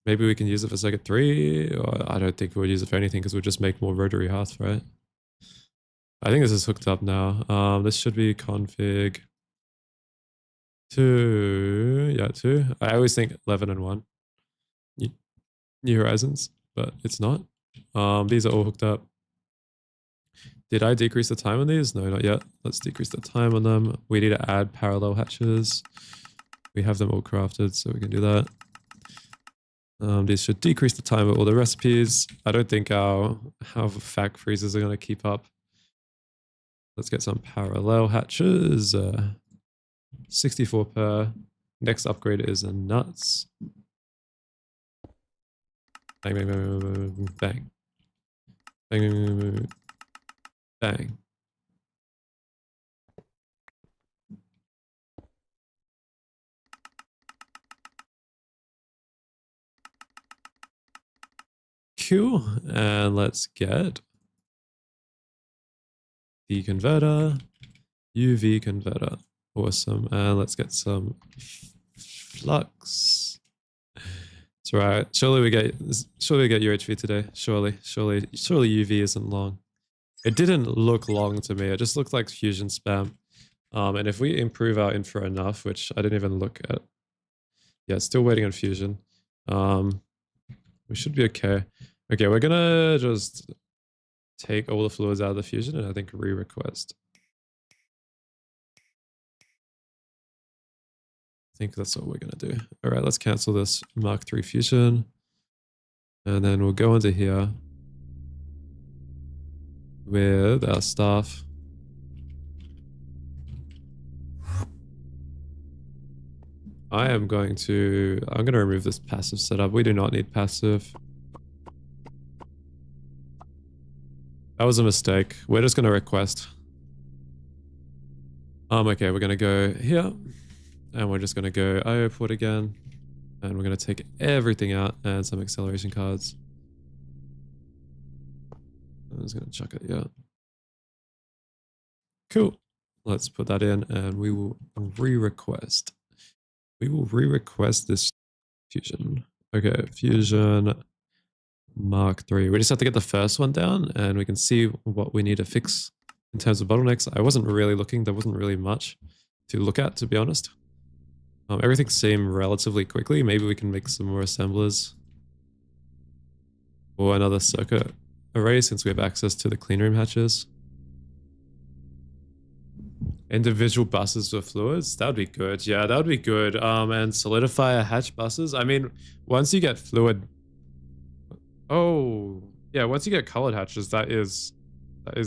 Maybe we can use it for circuit 3, or I don't think we'll use it for anything because we'll just make more rotary hearth, right? I think this is hooked up now. This should be config 2. Yeah, 2. I always think 11 and 1. New Horizons, but it's not. These are all hooked up. Did I decrease the time on these? No, not yet. Let's decrease the time on them. We need to add parallel hatches. We have them all crafted, so we can do that. These should decrease the time of all the recipes. I don't think our fact freezers are going to keep up. Let's get some parallel hatches. 64 per. Next upgrade is a nuts. Bang, bang, bang, bang, bang, bang, bang. Cool. And let's get the converter, UV converter. Awesome. And let's get some flux. That's right. Surely we get UHV today. Surely UV isn't long. It didn't look long to me. It just looked like fusion spam. And if we improve our infra enough, which I didn't even look at. Yeah, still waiting on fusion. We should be okay. Okay, we're gonna just take all the fluids out of the fusion and I think re-request. I think that's what we're gonna do. All right, let's cancel this Mark III fusion. And then we'll go into here with our stuff. I'm gonna remove this passive setup. We do not need passive. That was a mistake. We're just gonna request. Okay, we're gonna go here. And we're just gonna go IO port again. And we're gonna take everything out and some acceleration cards. I'm just gonna chuck it, yeah. Cool. Let's put that in and we will re-request. We will re-request this fusion. Okay, fusion Mark III. We just have to get the first one down and we can see what we need to fix in terms of bottlenecks. I wasn't really looking. There wasn't really much to look at, to be honest. Everything seemed relatively quickly. Maybe we can make some more assemblers or another circuit array since we have access to the cleanroom hatches. Individual buses with fluids, that would be good. Yeah, that would be good. And solidifier hatch buses. I mean, once you get fluid, oh yeah, once you get colored hatches, that is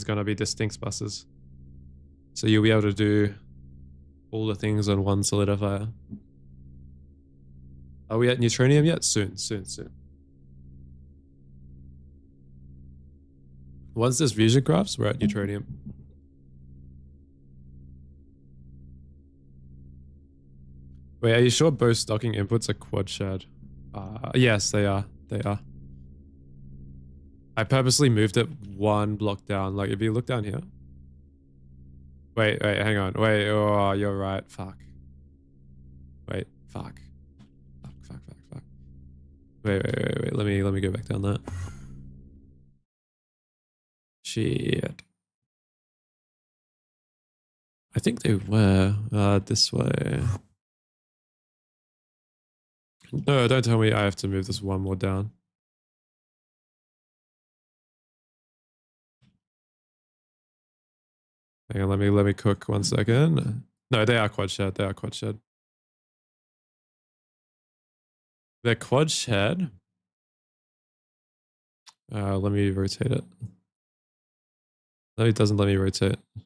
gonna be distinct buses. So you'll be able to do all the things on one solidifier. Are we at neutronium yet? Soon. Once there's fusion crafts, we're at neutronium. Wait, are you sure both stocking inputs are quad shared? Yes, they are. I purposely moved it one block down. Like, if you look down here. Wait, hang on. Wait, oh, you're right. Fuck. Wait, fuck. Wait. Let me go back down that. Shit. I think they were this way. No, don't tell me I have to move this one more down. Hang on, let me cook 1 second. No, they are quad shared. They're quad shared. Let me rotate it. No, it doesn't let me rotate. It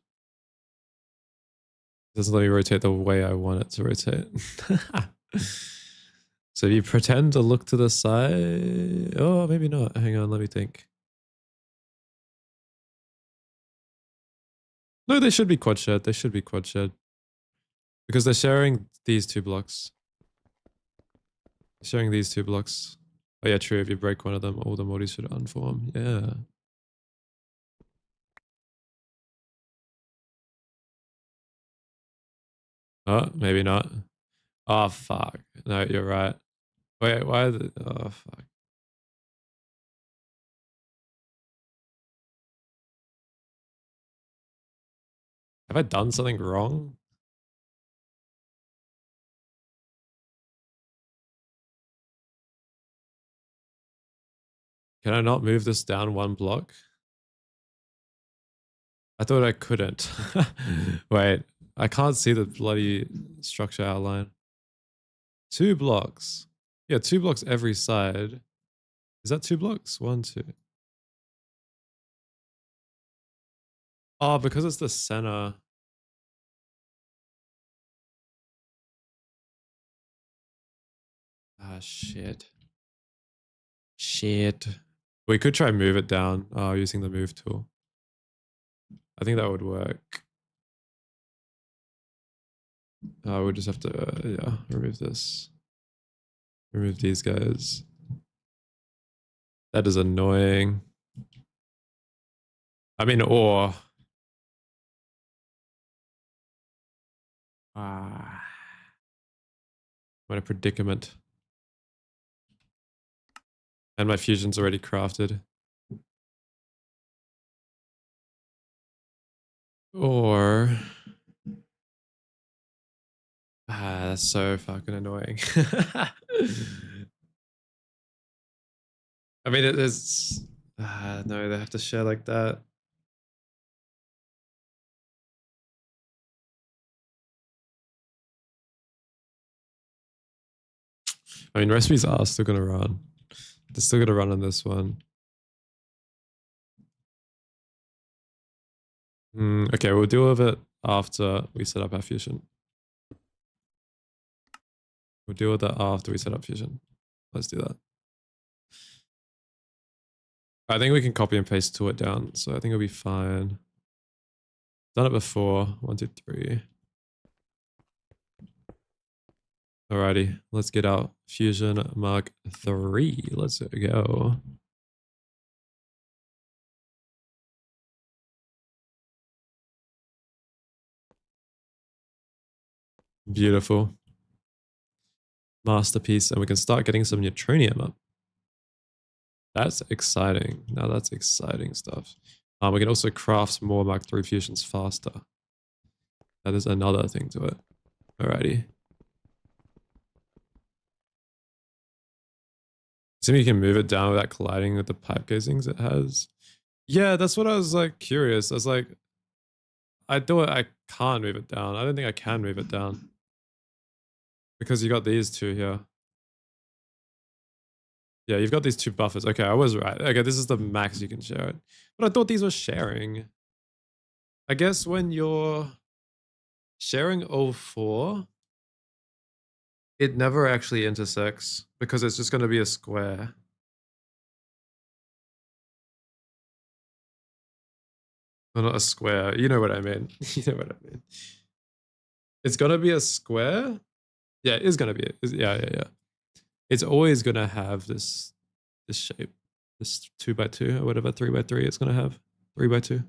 doesn't let me rotate the way I want it to rotate. So you pretend to look to the side. Oh, maybe not. Hang on, let me think. No, they should be quad shared. Because they're sharing these 2 blocks. Oh yeah, true. If you break one of them, all the modis should unform. Yeah. Oh, maybe not. Oh, fuck. No, you're right. Wait, why? Oh, fuck. Have I done something wrong? Can I not move this down 1 block? I thought I couldn't. Wait, I can't see the bloody structure outline. 2 blocks. Yeah, 2 blocks every side. Is that 2 blocks? 1, 2. Oh, because it's the center. Ah, shit. We could try move it down using the move tool. I think that would work. We'll just have to, remove this. Remove these guys. That is annoying. I mean, or... I'm in a predicament. And my fusion's already crafted. Or... that's so fucking annoying. I mean, it is... no, they have to share like that. I mean, recipes are still going to run. They're still going to run on this one. Okay, we'll deal with it after we set up our fusion. We'll deal with that after we set up fusion. Let's do that. I think we can copy and paste to it down, so I think it'll be fine. Done it before. 1, 2, 3. Alrighty, let's get our Fusion Mark III. Let's go. Beautiful. Masterpiece, and we can start getting some neutronium up. That's exciting. Now that's exciting stuff. We can also craft more Mark III fusions faster. That is another thing to it. Alrighty. See if you can move it down without colliding with the pipe casings it has. Yeah, that's what I was like curious. I was like, I thought I can't move it down. I don't think I can move it down because you got these two here. Yeah, you've got these two buffers. Okay, I was right. Okay, this is the max you can share it. But I thought these were sharing. I guess when you're sharing all four, it never actually intersects because it's just going to be a square. Well, not a square. You know what I mean. You know what I mean. It's going to be a square. Yeah, it is going to be. Yeah, yeah, yeah. It's always going to have this shape, this 2x2 or whatever, 3x3 it's going to have. 3x2.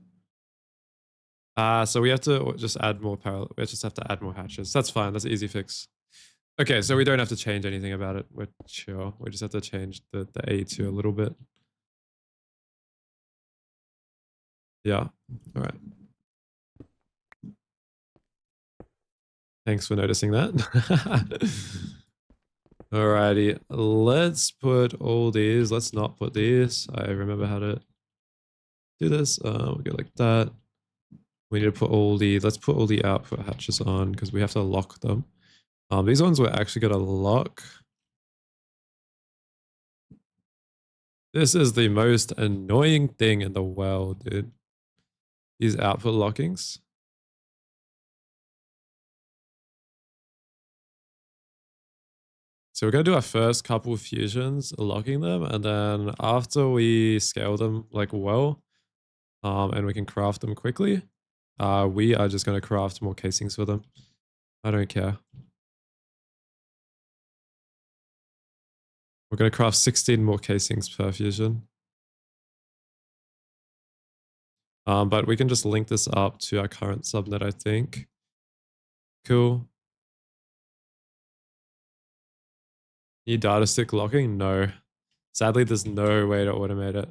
So we have to just add more parallel. We just have to add more hatches. That's fine. That's an easy fix. Okay, so we don't have to change anything about it. We're sure. We just have to change the A2 a little bit. Yeah. All right. Thanks for noticing that. Alrighty. Let's put all these. Let's not put these. I remember how to do this. We'll go like that. We need to put all the, let's put all the output hatches on because we have to lock them. These ones we're actually going to lock. This is the most annoying thing in the world, dude. These output lockings. So we're going to do our first couple of fusions, locking them, and then after we scale them like well, and we can craft them quickly, we are just going to craft more casings for them. I don't care. We're going to craft 16 more casings per fusion. But we can just link this up to our current subnet, I think. Cool. Need data stick locking? No. Sadly, there's no way to automate it.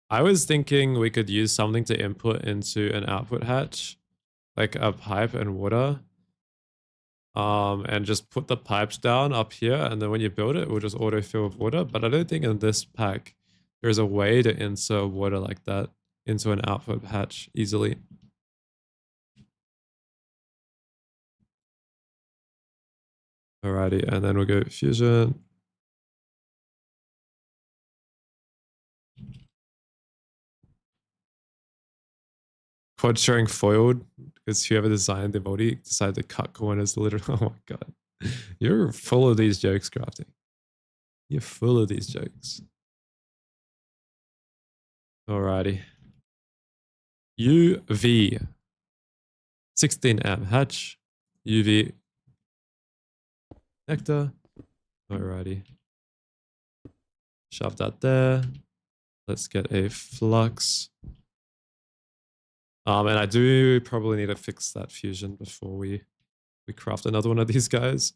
I was thinking we could use something to input into an output hatch, like a pipe and water. And just put the pipes down up here, and then when you build it will just autofill with water. But I don't think in this pack there's a way to insert water like that into an output hatch easily. Alrighty, and then we'll go fusion. Quad sharing foiled because whoever designed the multi decided to cut corners literally. Oh my god. You're full of these jokes, crafting. You're full of these jokes. Alrighty. UV 16 amp hatch. UV connector. Alrighty. Shove that there. Let's get a flux. And I do probably need to fix that fusion before we craft another one of these guys.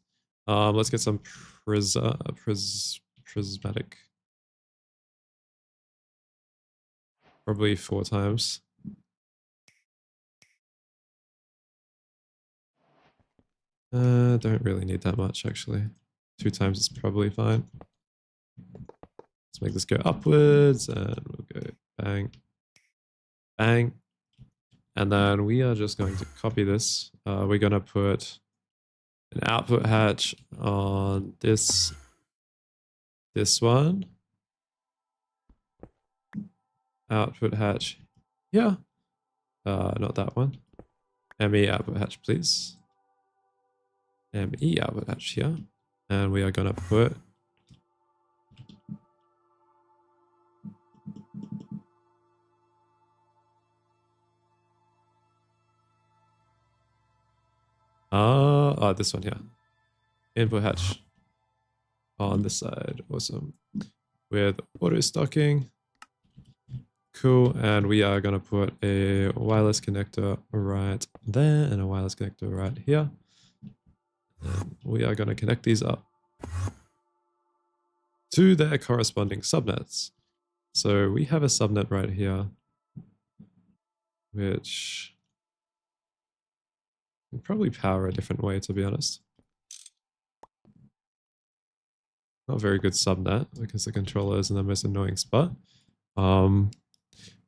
Let's get some prismatic. Probably 4 times. Don't really need that much actually. 2 times is probably fine. Let's make this go upwards and we'll go bang, bang. And then we are just going to copy this. We're going to put an output hatch on this one. Output hatch here. Not that one. ME output hatch, please. ME output hatch here. And we are going to put this one here. Input hatch on this side. Awesome. With auto stocking. Cool. And we are going to put a wireless connector right there and a wireless connector right here. And we are going to connect these up to their corresponding subnets. So we have a subnet right here, which can probably power a different way, to be honest. Not a very good subnet because the controller is in the most annoying spot.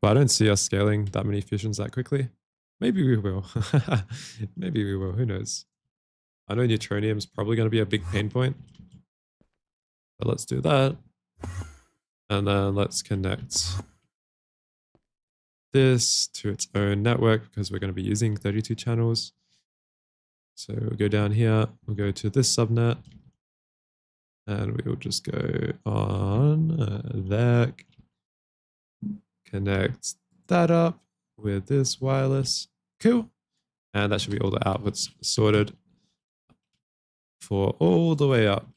But I don't see us scaling that many fusions that quickly. Maybe we will. Maybe we will. Who knows? I know neutronium is probably going to be a big pain point. But let's do that. And then let's connect this to its own network because we're going to be using 32 channels. So we'll go down here. We'll go to this subnet. And we will just go on there. Connect that up with this wireless. Cool. And that should be all the outputs sorted for all the way up.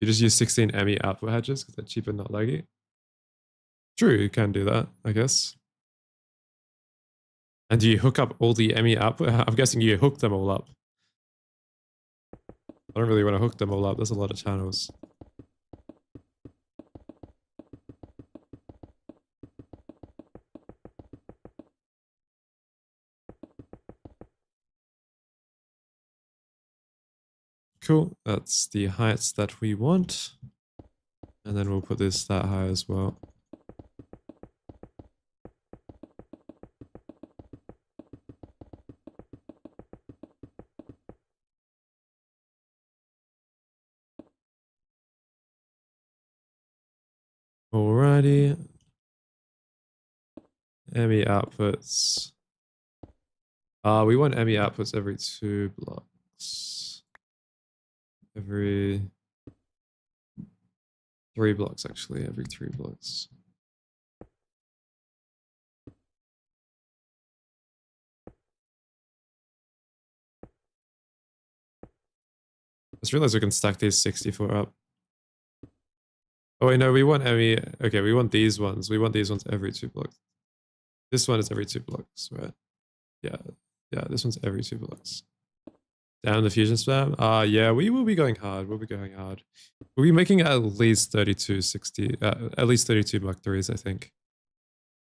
You just use 16 ME output hatches because they're cheaper, not laggy. True, you can do that, I guess. And do you hook up all the ME output? I'm guessing you hook them all up. I don't really want to hook them all up. There's a lot of channels. Cool. That's the heights that we want. And then we'll put this that high as well. Alrighty. ME outputs. We want ME outputs every 2 blocks. Every 3 blocks, actually. Every 3 blocks. Just realized we can stack these 64 up. Oh wait, no, we want ME. Okay, we want these ones. We want these ones every 2 blocks. This one is every 2 blocks, right? Yeah, this one's every 2 blocks. Down the fusion spam. Yeah, we will be going hard. We'll be going hard. We'll be making at least 3260, at least 32 Mach 3s, I think.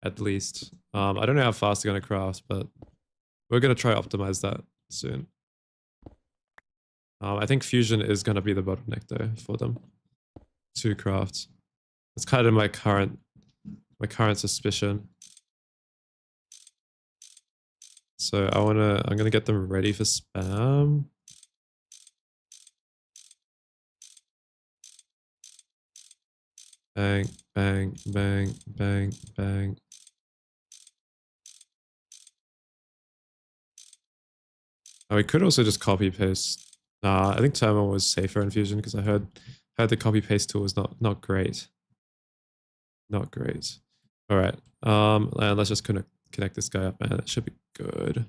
At least. I don't know how fast they're gonna craft, but we're gonna try optimize that soon. I think fusion is gonna be the bottleneck though for them to craft. It's kind of my current suspicion. So I'm gonna get them ready for spam. Bang, bang, bang, bang, bang. Oh, we could also just copy paste. Nah, I think Thermal was safer in Fusion because I heard the copy paste tool was not great. Not great. All right. And let's just connect this guy up, man. It should be good.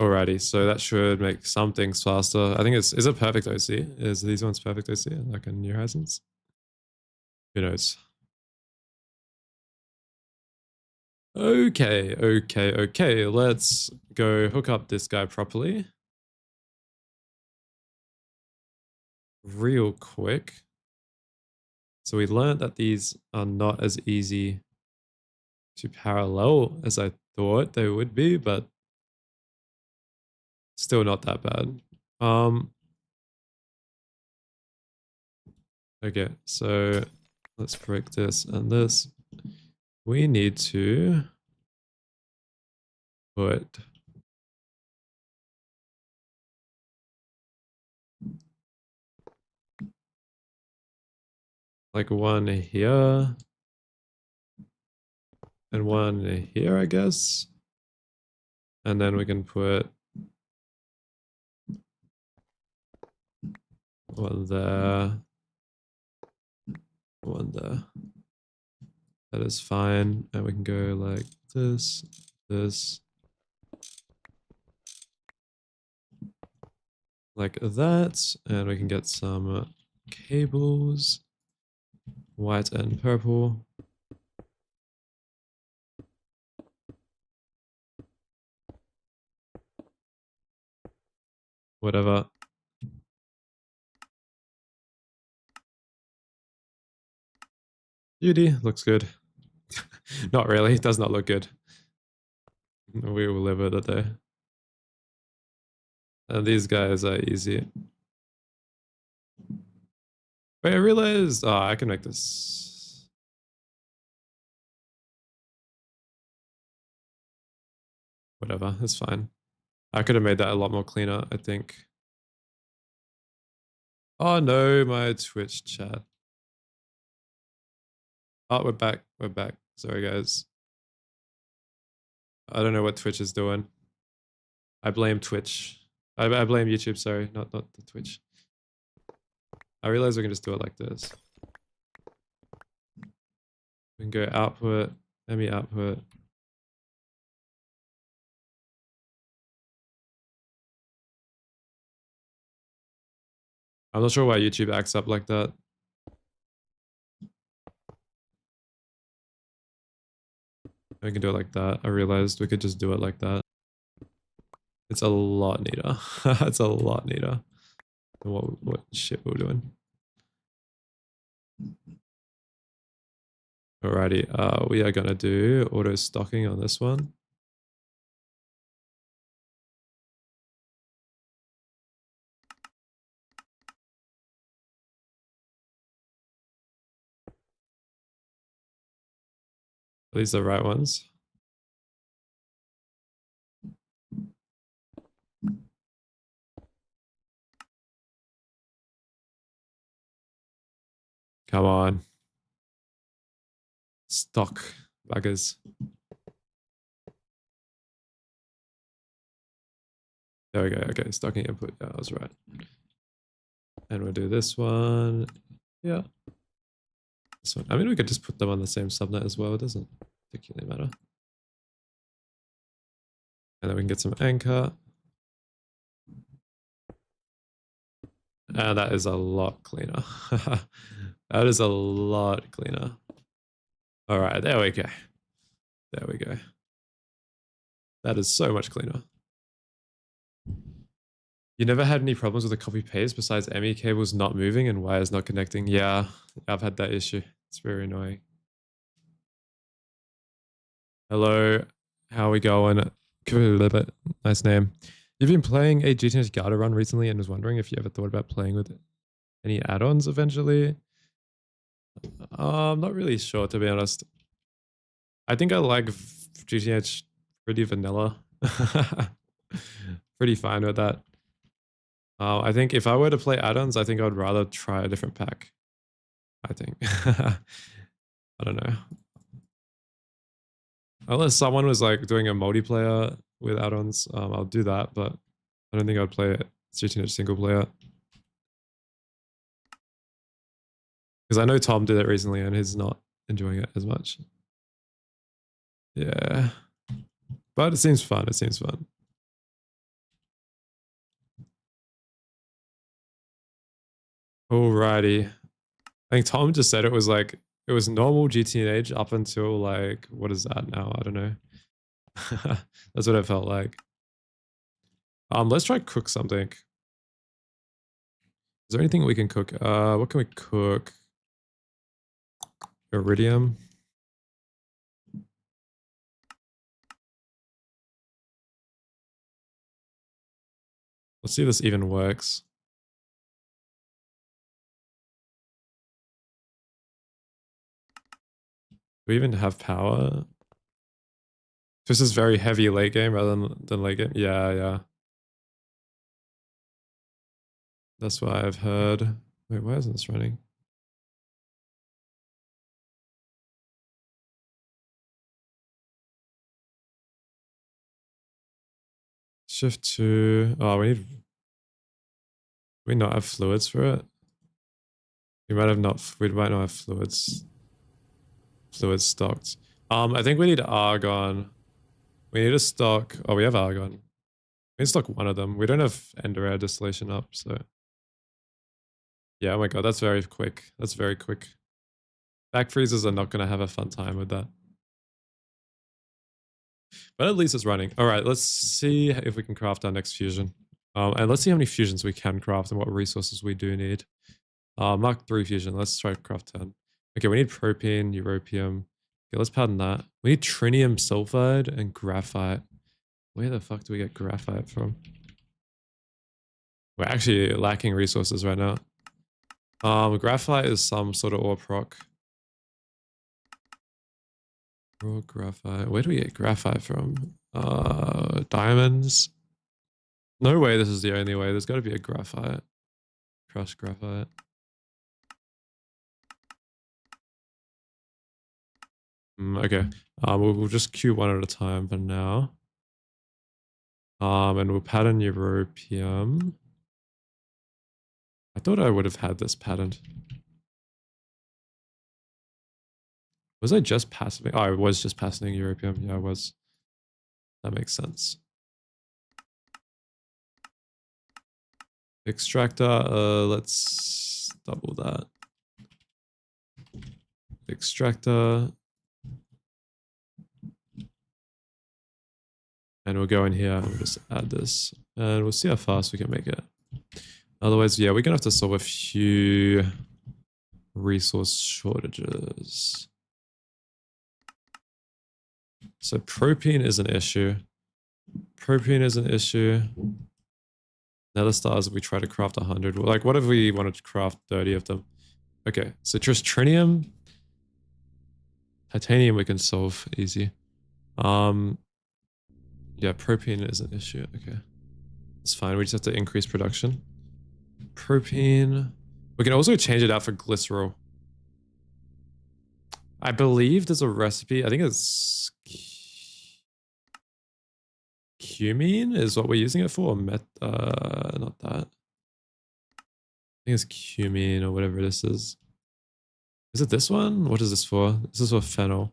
Alrighty, so that should make some things faster. I think is it perfect OC? Is these ones perfect OC like in New Horizons? Who knows? Okay. Let's go hook up this guy properly. Real quick. So we learned that these are not as easy to parallel as I thought they would be, but still not that bad. Okay, so let's break this and this. We need to put like one here and one here, I guess. And then we can put one there, one there. That is fine. And we can go like this, like that. And we can get some cables, white and purple. Whatever. Beauty, looks good. Not really, it does not look good. We will live with it though. And these guys are easy. Wait, I realized, oh, I can make this. Whatever, it's fine. I could have made that a lot more cleaner, I think. Oh no, my Twitch chat. Oh, we're back. We're back. Sorry, guys. I don't know what Twitch is doing. I blame Twitch. I blame YouTube, sorry, not the Twitch. I realize we can just do it like this. We can go output, ME output. I'm not sure why YouTube acts up like that. We can do it like that. I realized we could just do it like that. It's a lot neater. It's a lot neater than what shit we were doing. Alrighty, we are gonna do auto stocking on this one. Are these the right ones? Come on. Stock buggers. There we go. Okay, stocking input. Yeah, I was right. And we'll do this one. Yeah. This one. I mean, we could just put them on the same subnet as well. It doesn't particularly matter. And then we can get some anchor. And that is a lot cleaner. That is a lot cleaner. All right, there we go. There we go. That is so much cleaner. You never had any problems with the copy paste besides ME cables not moving and wires not connecting? Yeah, I've had that issue. It's very annoying. Hello, how are we going? Nice name. You've been playing a GTH Garda run recently and was wondering if you ever thought about playing with any add-ons eventually. I'm not really sure, to be honest. I think I like GTH pretty vanilla. Pretty fine with that. I think if I were to play add-ons, I think I would rather try a different pack. I think. I don't know. Unless someone was like doing a multiplayer with add-ons, I'll do that, but I don't think I'd play it GTH single player. Because I know Tom did it recently and he's not enjoying it as much. Yeah. But it seems fun. It seems fun. Alrighty. I think Tom just said it was like, it was normal GTH up until like, what is that now? I don't know. That's what it felt like. Let's try cook something. Is there anything we can cook? What can we cook? Iridium. Let's see if this even works. Do we even have power? This is very heavy late game rather than late game. Yeah, yeah. That's what I've heard. Wait, why isn't this running? Shift to, oh, do we not have fluids for it? We might not have fluids stocked. I think we need argon. We need to stock, oh, we have argon. We need to stock one of them. We don't have ender air distillation up, so. Yeah, oh my god, that's very quick. That's very quick. Back freezers are not going to have a fun time with that. But at least it's running. All right, let's see if we can craft our next fusion. And let's see how many fusions we can craft and what resources we do need. Mark 3 fusion. Let's try to craft 10. Okay, we need propene, europium. Okay, let's pattern that. We need trinium sulfide and graphite. Where the fuck do we get graphite from? We're actually lacking resources right now. Graphite is some sort of ore proc. Raw graphite. Where do we get graphite from? Diamonds. No way this is the only way. There's got to be a graphite. Crushed graphite. Okay. We'll just queue one at a time for now. And we'll pattern europium. I thought I would have had this patterned. Was I just passing? Oh, I was just passing europium. Yeah, I was. That makes sense. Extractor, let's double that. Extractor. And we'll go in here and we'll just add this. And we'll see how fast we can make it. Otherwise, yeah, we're going to have to solve a few resource shortages. So propene is an issue. Propene is an issue. Nether stars if we try to craft 100. Like, what if we wanted to craft 30 of them? Okay, so trinium. Titanium we can solve easy. Yeah, propene is an issue. Okay. It's fine. We just have to increase production. Propene. We can also change it out for glycerol. I believe there's a recipe. I think it's cumene is what we're using it for. Not that. I think it's cumene or whatever this is. Is it this one? What is this for? This is for phenol.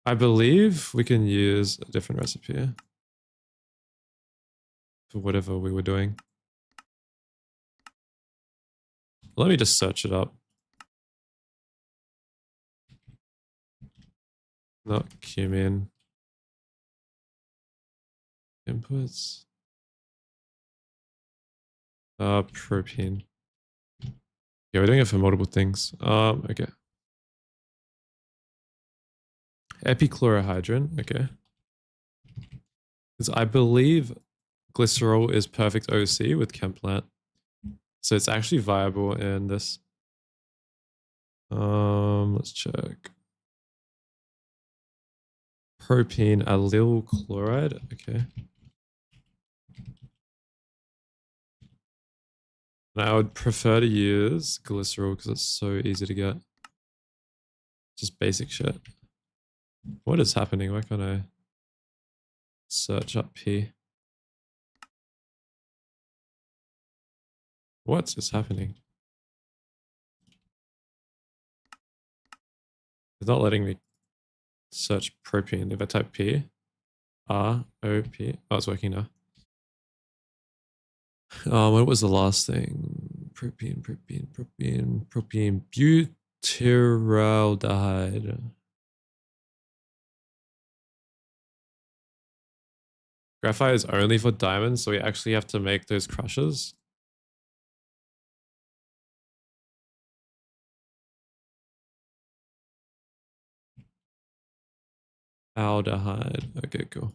I believe we can use a different recipe for whatever we were doing. Let me just search it up. Not cumene. Inputs. Propene. Yeah, we're doing it for multiple things. Okay. Epichlorohydrin, okay. Because I believe glycerol is perfect OC with Chemplant. So it's actually viable in this. Let's check. Propene allyl chloride, okay. And I would prefer to use glycerol because it's so easy to get. Just basic shit. What is happening? Why can't I search up P? What is happening? It's not letting me search propene. If I type P, R-O-P. Oh, it's working now. What was the last thing? Propene, butyraldehyde. Graphite is only for diamonds, so we actually have to make those crushes. Aldehyde. Okay, cool.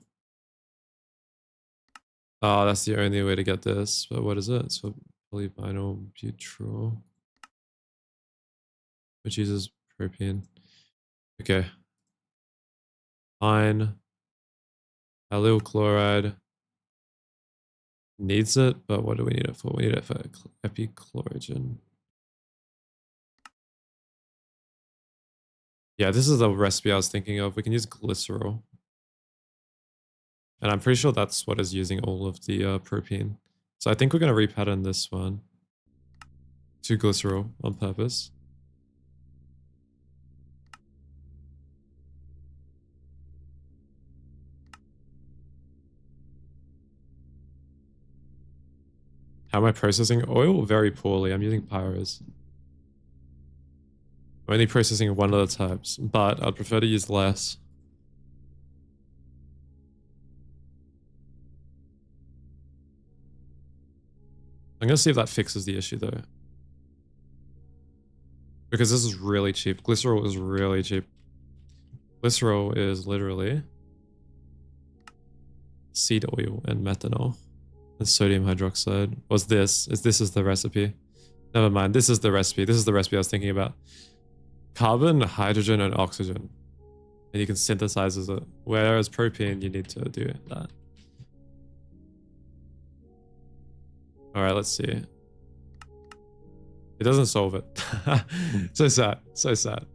Oh, that's the only way to get this. But what is it? It's for polyvinyl butyl, which uses propene. Okay. Fine. Allyl chloride needs it, but what do we need it for? We need it for epichlorogen. Yeah, this is the recipe I was thinking of. We can use glycerol. And I'm pretty sure that's what is using all of the propene. So I think we're going to repattern this one to glycerol on purpose. How am I processing oil? Very poorly. I'm using pyros. I'm only processing one of the types, but I'd prefer to use less. I'm going to see if that fixes the issue though. Because this is really cheap. Glycerol is really cheap. Glycerol is literally seed oil and methanol and sodium hydroxide. Was this? This is the recipe? Never mind. This is the recipe. This is the recipe I was thinking about. Carbon, hydrogen, and oxygen. And you can synthesize it. Whereas propane, you need to do that. Alright, let's see. It doesn't solve it. So sad. So sad.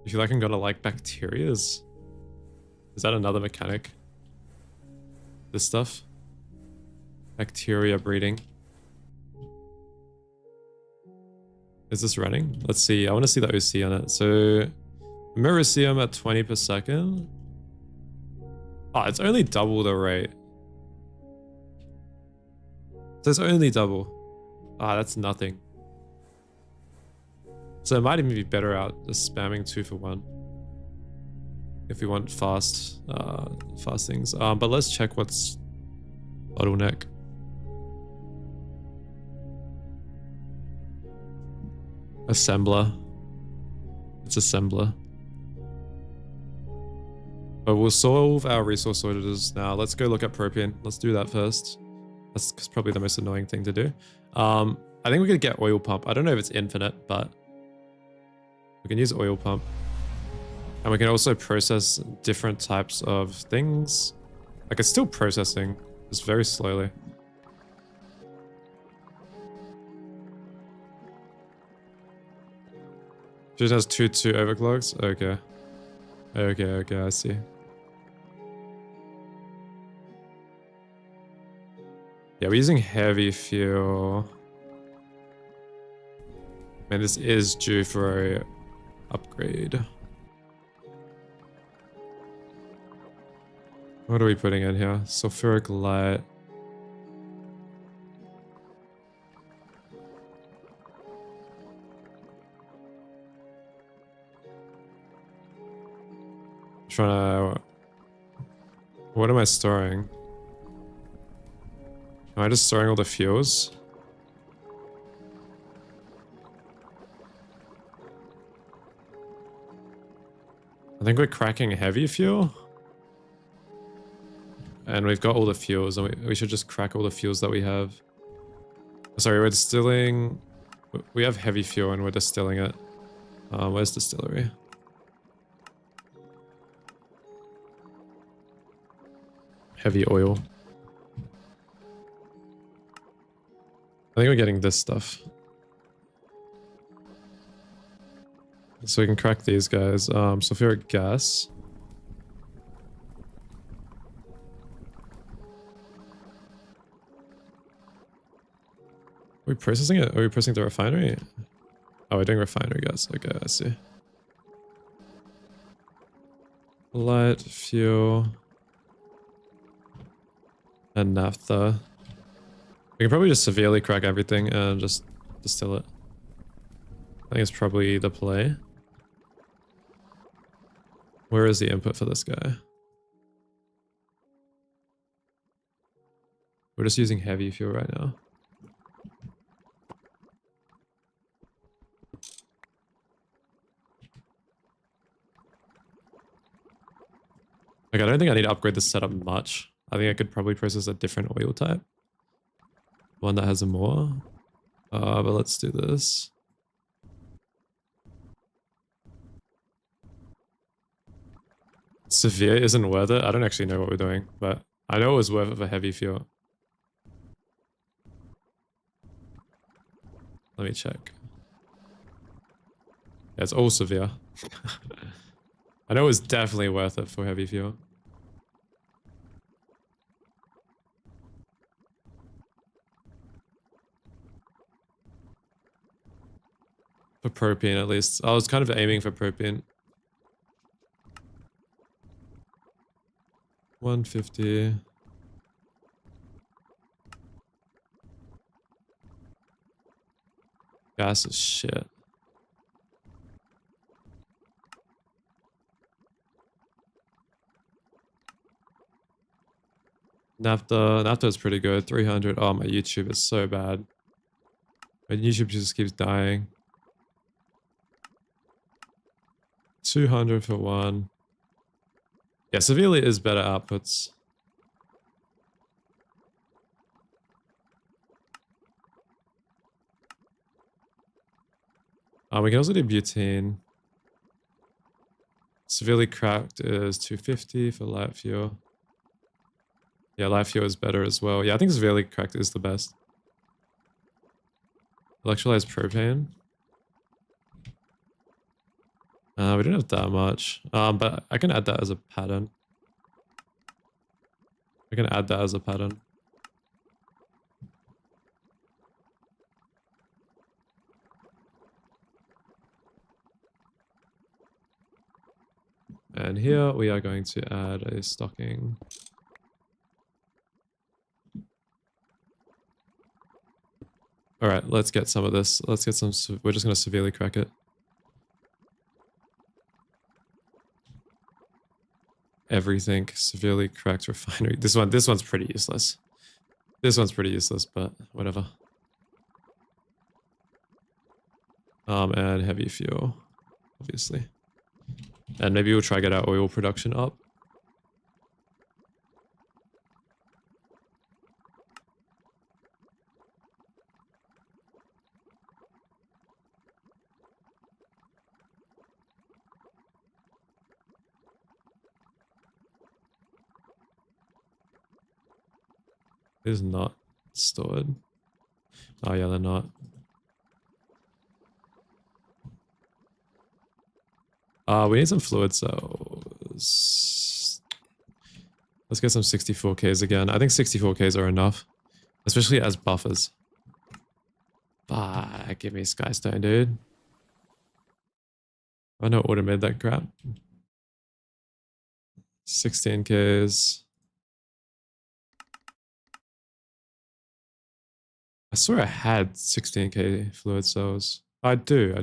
You feel like I'm gonna like bacterias? Is that another mechanic? This stuff? Bacteria breeding. Is this running? Let's see. I want to see the OC on it. So, Americium at 20 per second. Oh, it's only double the rate. So it's only double. Ah, that's nothing. So it might even be better out just spamming 2 for 1. If we want fast things. But let's check what's bottleneck. Assembler. It's assembler. But we'll solve our resource shortages now. Let's go look at propane. Let's do that first. That's probably the most annoying thing to do. I think we could get oil pump. I don't know if it's infinite, but we can use oil pump. And we can also process different types of things. Like it's still processing, just very slowly. Just has 2 overclocks? Okay. Okay, I see. Yeah, we're using heavy fuel. Man, this is due for a upgrade. What are we putting in here? Sulfuric light. Trying to... What am I storing? Am I just storing all the fuels? I think we're cracking heavy fuel. And we've got all the fuels, and we should just crack all the fuels that we have. Sorry, we're distilling... We have heavy fuel and we're distilling it. Where's distillery? Heavy oil. I think we're getting this stuff. So we can crack these guys. Sulfuric gas. Are we processing it? Are we processing the refinery? Oh, we're doing refinery gas. Okay, I see. Light, fuel, and naphtha. We can probably just severely crack everything and just distill it. I think it's probably the play. Where is the input for this guy? We're just using heavy fuel right now. Like, I don't think I need to upgrade this setup much. I think I could probably process a different oil type. One that has a more. But let's do this. Severe isn't worth it. I don't actually know what we're doing, but I know it was worth it for heavy fuel. Let me check. Yeah, it's all severe. I know it was definitely worth it for heavy fuel. For propane, at least. I was kind of aiming for propane. 150. Gas is shit. Naphtha is pretty good. 300. Oh, my YouTube is so bad. My YouTube just keeps dying. 200 for one. Yeah, severely is better outputs. We can also do butane. Severely cracked is 250 for light fuel. Yeah, light fuel is better as well. Yeah, I think severely cracked is the best. Electrolyzed propane. We don't have that much. But I can add that as a pattern. I can add that as a pattern. And here we are going to add a stocking. All right, let's get some of this. Let's get some, we're just going to severely crack it. Everything severely cracked refinery. This one's pretty useless. This one's pretty useless, but whatever. And heavy fuel, obviously. And maybe we'll try to get our oil production up. It is not stored. Oh yeah, they're not. We need some fluid cells. Let's get some 64Ks again. I think 64Ks are enough, especially as buffers. Give me Skystone, dude. I know auto made that crap. 16Ks. I swear I had 16K fluid cells. I do.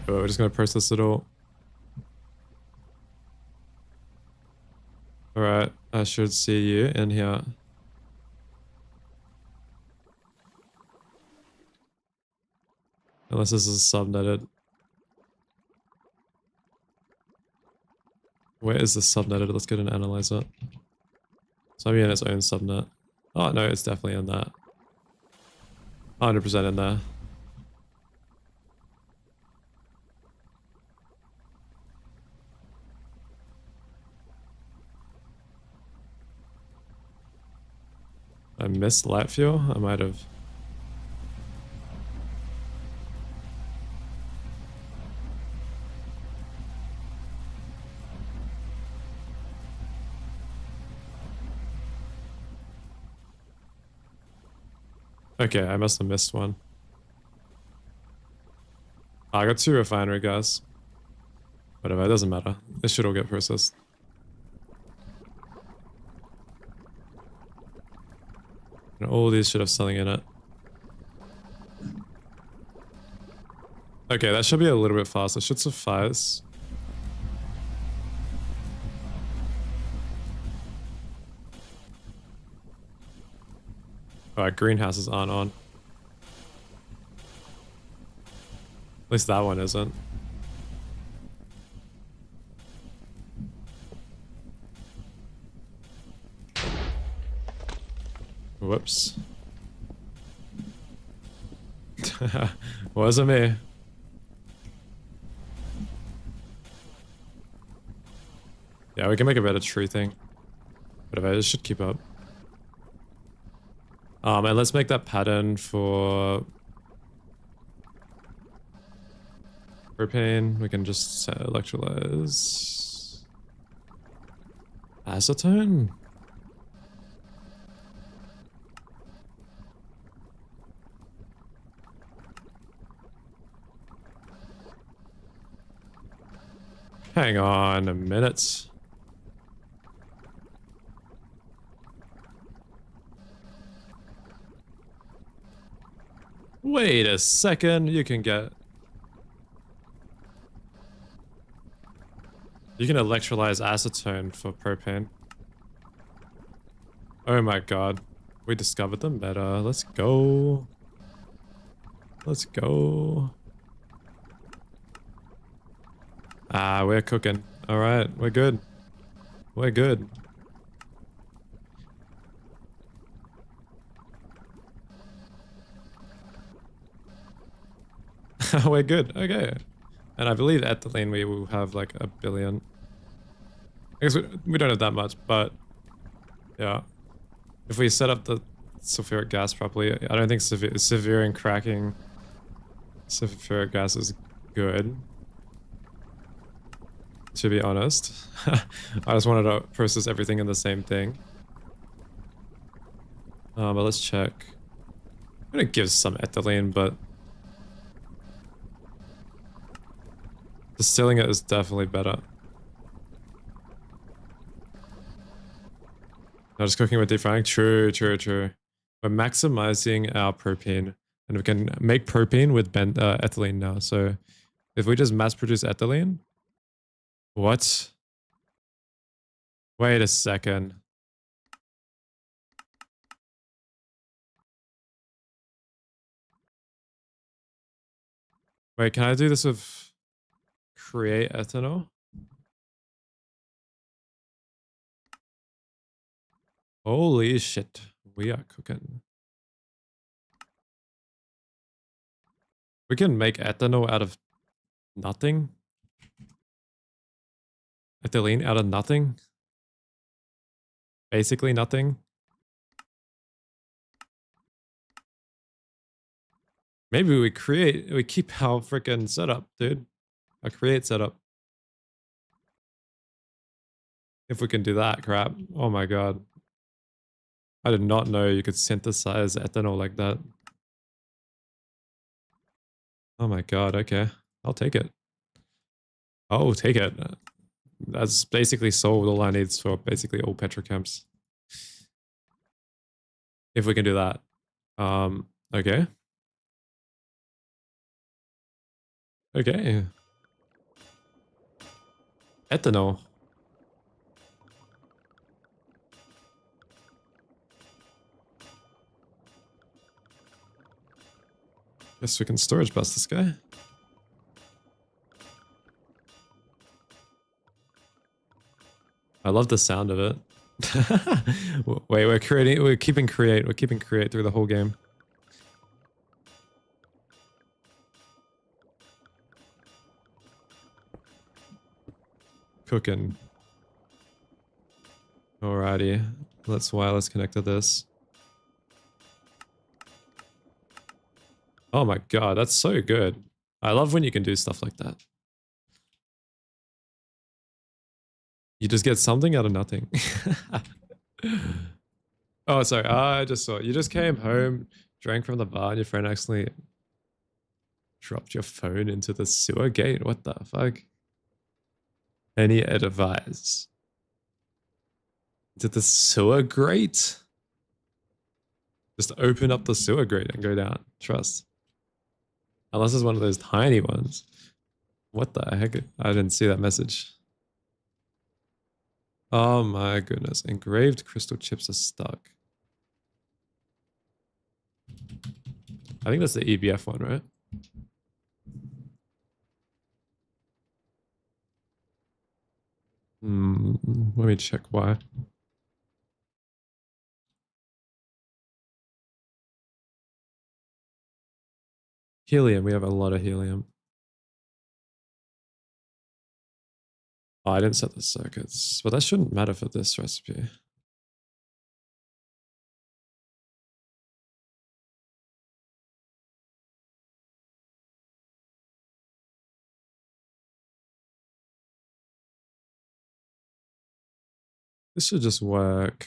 We're just gonna process it all. Alright, I should see you in here. Unless this is subnetted. Where is this subnetted? Let's get an analyzer. It's maybe in its own subnet. Oh no, it's definitely in that. 100% in there. I missed light fuel? I might have. Okay, I must have missed one. I got 2 refinery gas. Whatever, it doesn't matter. This should all get processed. And all these should have something in it. Okay, that should be a little bit faster. Should suffice. Alright, greenhouses aren't on. At least that one isn't. Whoops. Wasn't me. Yeah, we can make a better tree thing. Whatever, it should keep up. And let's make that pattern for propane. We can just electrolyze acetone. Hang on a minute. Wait a second, you can electrolyze acetone for propane. Oh my god. We discovered them better. Let's go. Let's go. Ah, we're cooking. Alright, we're good. We're good. We're good. Okay. And I believe ethylene we will have like 1 billion. I guess we don't have that much, but yeah. If we set up the sulfuric gas properly, I don't think severe and cracking sulfuric gas is good. To be honest. I just wanted to process everything in the same thing. But let's check. I'm gonna give some ethylene, but distilling it is definitely better. Not just cooking with deep frying. True. We're maximizing our propane, and we can make propane with ethylene now. So if we just mass produce ethylene, what? Wait a second. Wait, can I do this with create ethanol? Holy shit, we are cooking. We can make ethanol out of nothing? Ethylene out of nothing? Basically nothing? Maybe we keep our freaking setup, dude. Our create setup. If we can do that crap. Oh my god. I did not know you could synthesize ethanol like that. Oh my god, okay. I'll take it. Oh, take it. That's basically sold all I need for basically all petrochems. If we can do that. Okay. Okay. Ethanol. Guess we can storage bus this guy. I love the sound of it. Wait, we're keeping create through the whole game. Cooking. Alrighty, let's wireless connect to this. Oh my god, that's so good. I love when you can do stuff like that. You just get something out of nothing. Oh, sorry, I just saw it. You just came home, drank from the bar, and your friend accidentally dropped your phone into the sewer gate. What the fuck? Any advice? Did the sewer grate? Just open up the sewer grate and go down. Trust. Unless it's one of those tiny ones. What the heck? I didn't see that message. Oh my goodness. Engraved crystal chips are stuck. I think that's the EBF one, right? Let me check why. Helium. We have a lot of helium. Oh, I didn't set the circuits, but that shouldn't matter for this recipe. This should just work.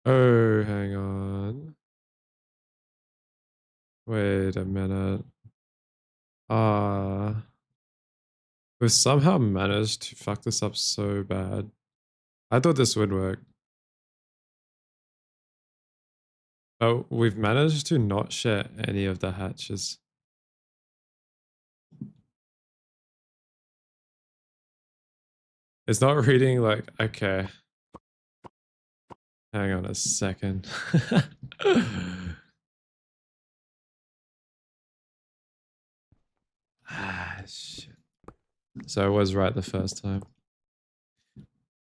Oh, hang on. Wait a minute. We've somehow managed to fuck this up so bad. I thought this would work. Oh, we've managed to not share any of the hatches. It's not reading like, okay. Hang on a second. Shit. So I was right the first time.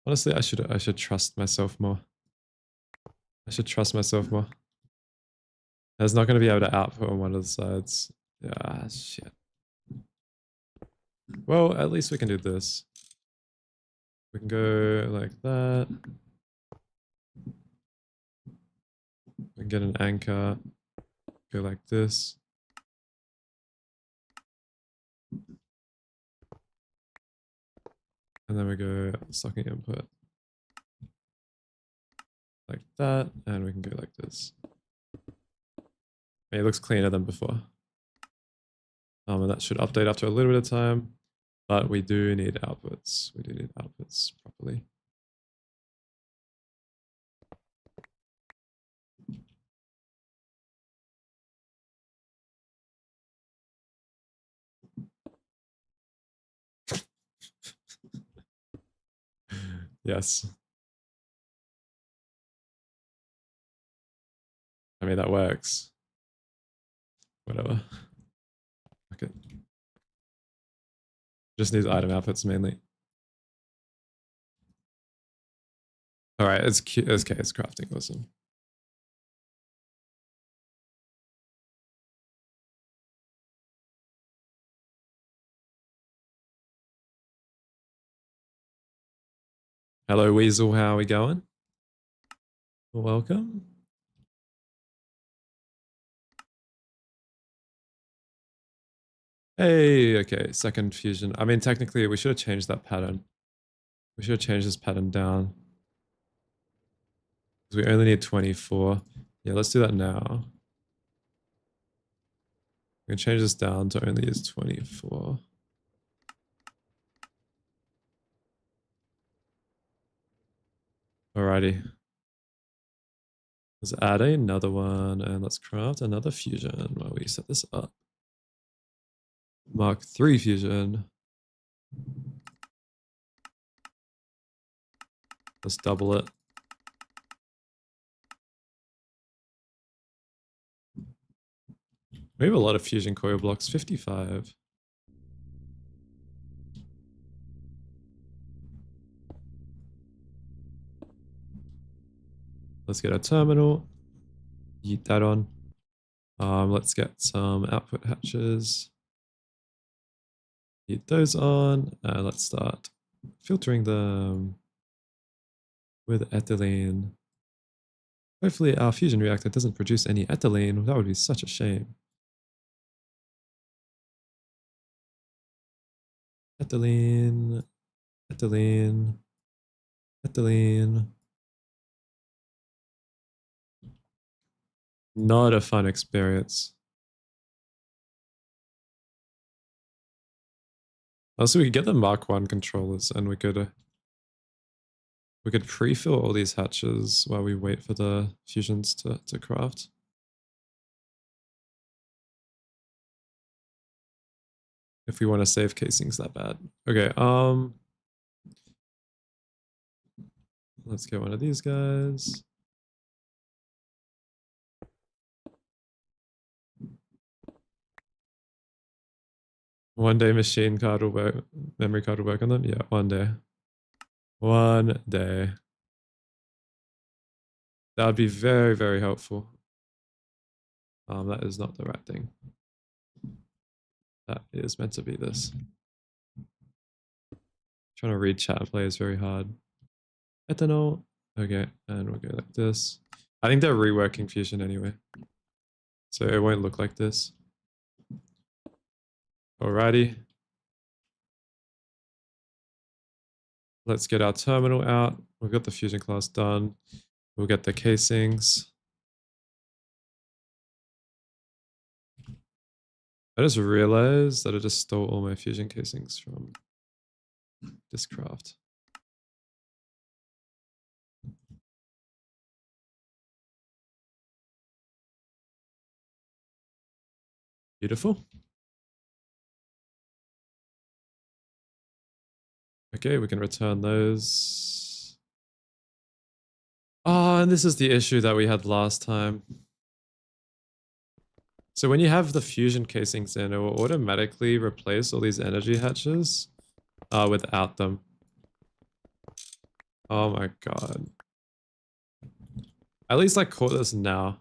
Honestly, I should trust myself more. I should trust myself more. I was not going to be able to output on one of the sides. Yeah, shit. Well, at least we can do this. We can go like that. We can get an anchor. Go like this. And then we go stocking input. Like that. And we can go like this. It looks cleaner than before. And that should update after a little bit of time. But we do need outputs. We do need outputs properly. Yes. I mean, that works. Whatever. Okay. Just needs item outputs mainly. All right, it's cute. Okay, it's crafting. Awesome. Hello, Weasel. How are we going? Welcome. Hey, okay, second fusion. I mean, technically, we should have changed that pattern. We should have changed this pattern down. Because we only need 24. Yeah, let's do that now. We can change this down to only use 24. Alrighty. Let's add another one and let's craft another fusion while we set this up. Mark 3 fusion. Let's double it. We have a lot of fusion coil blocks, 55. Let's get a terminal. Yeet that on. Let's get some output hatches. Yeet those on. Let's start filtering them with ethylene. Hopefully our fusion reactor doesn't produce any ethylene. That would be such a shame. Ethylene, ethylene, ethylene. Not a fun experience. Also, we could get the Mark 1 controllers and we could pre-fill all these hatches while we wait for the fusions to craft. If we want to save casings that bad. Okay, let's get one of these guys. One day machine card will work, memory card will work on them? Yeah, one day. One day. That would be very, very helpful. That is not the right thing. That is meant to be this. Trying to read chat and play is very hard. Ethanol. Okay, and we'll go like this. I think they're reworking fusion anyway. So it won't look like this. Alrighty. Let's get our terminal out. We've got the fusion class done. We'll get the casings. I just realized that I just stole all my fusion casings from this craft. Beautiful. Okay, we can return those. Oh, and this is the issue that we had last time. So when you have the fusion casings in, it will automatically replace all these energy hatches without them. Oh my god. At least I caught this now.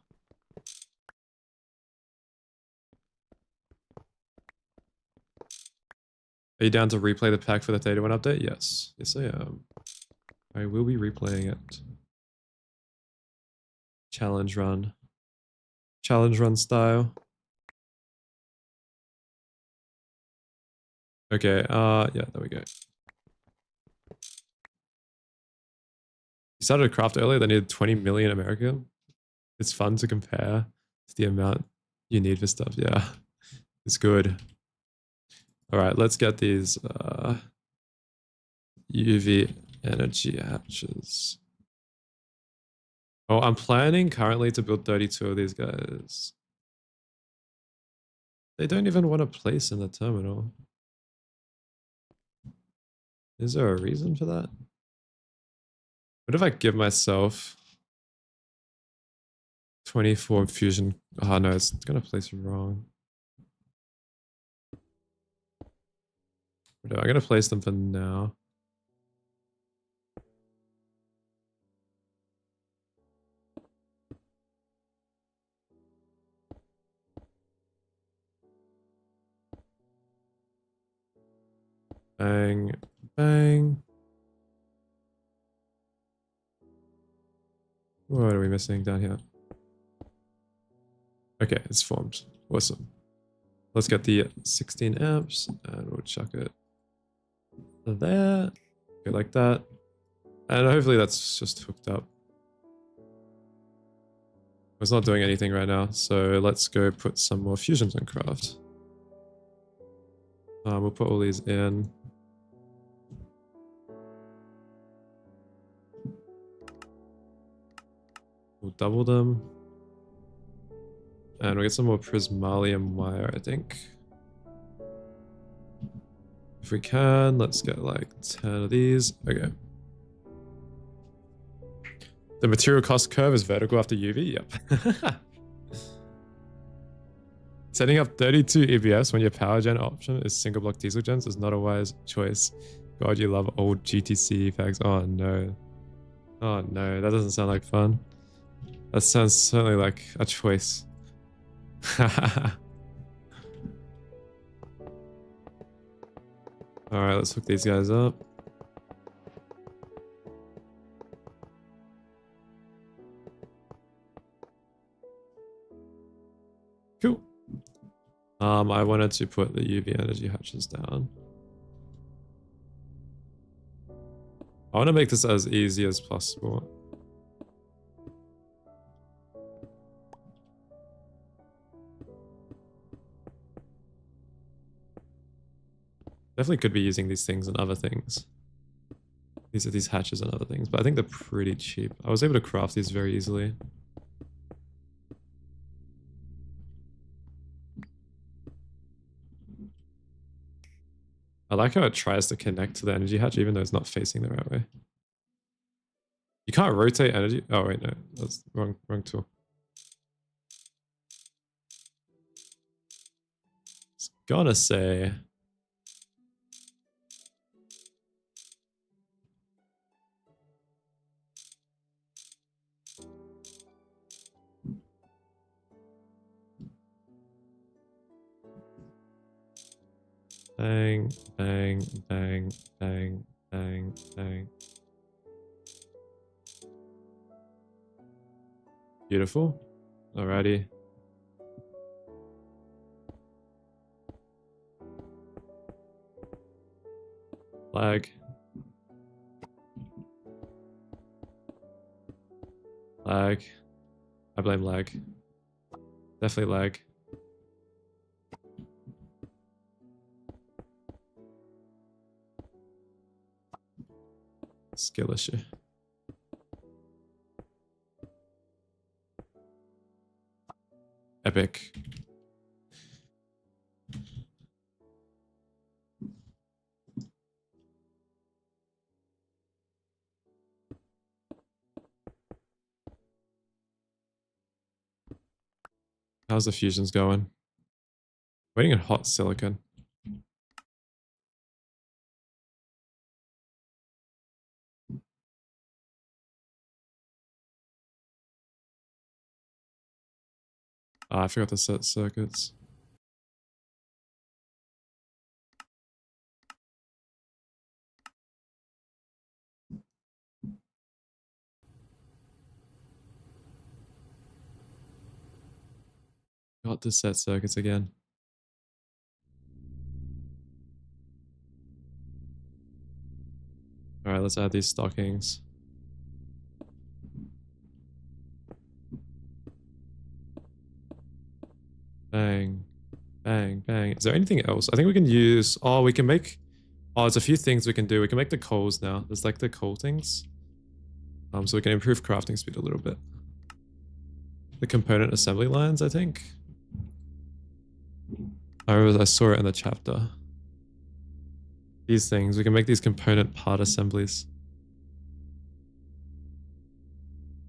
Are you down to replay the pack for the Theta 1 update? Yes. Yes, I am. I will be replaying it. Challenge run. Challenge run style. Okay, yeah, there we go. You started a craft earlier that needed 20 million American. It's fun to compare to the amount you need for stuff. Yeah, it's good. All right, let's get these UV energy hatches. Oh, I'm planning currently to build 32 of these guys. They don't even want to place in the terminal. Is there a reason for that? What if I give myself 24 fusion? Oh no, it's gonna place wrong. I'm gonna place them for now. Bang, bang. What are we missing down here? Okay, it's formed. Awesome. Let's get the 16 amps and we'll chuck it there. Okay, like that. And hopefully that's just hooked up. It's not doing anything right now, so let's go put some more fusions in craft. We'll put all these in. We'll double them. And we'll get some more prismalium wire, I think. If we can, let's get like 10 of these. Okay. The material cost curve is vertical after UV? Yep. Setting up 32 EBS when your power gen option is single block diesel gens is not a wise choice. God, you love old GTC facts. Oh no. Oh no, that doesn't sound like fun. That sounds certainly like a choice. Alright, let's hook these guys up. Cool. I wanted to put the UV energy hatches down. I want to make this as easy as possible. Definitely could be using these things and other things. These are these hatches and other things, but I think they're pretty cheap. I was able to craft these very easily. I like how it tries to connect to the energy hatch even though it's not facing the right way. You can't rotate energy. Oh wait, no, that's wrong tool. It's gonna say. Bang, bang, bang, bang, bang, bang. Beautiful. Alrighty. Lag. Lag. I blame lag. Definitely lag. skill issue. Epic. How's the fusions going? Waiting on hot silicon. Ah, I forgot to set circuits. Got to set circuits again. All right, let's add these stockings. Bang, bang, bang. Is there anything else? I think we can use, oh, we can make, oh, there's a few things we can do. We can make the coals now. There's like the coal things. So we can improve crafting speed a little bit. The component assembly lines, I think. I saw it in the chapter. These things, we can make these component part assemblies.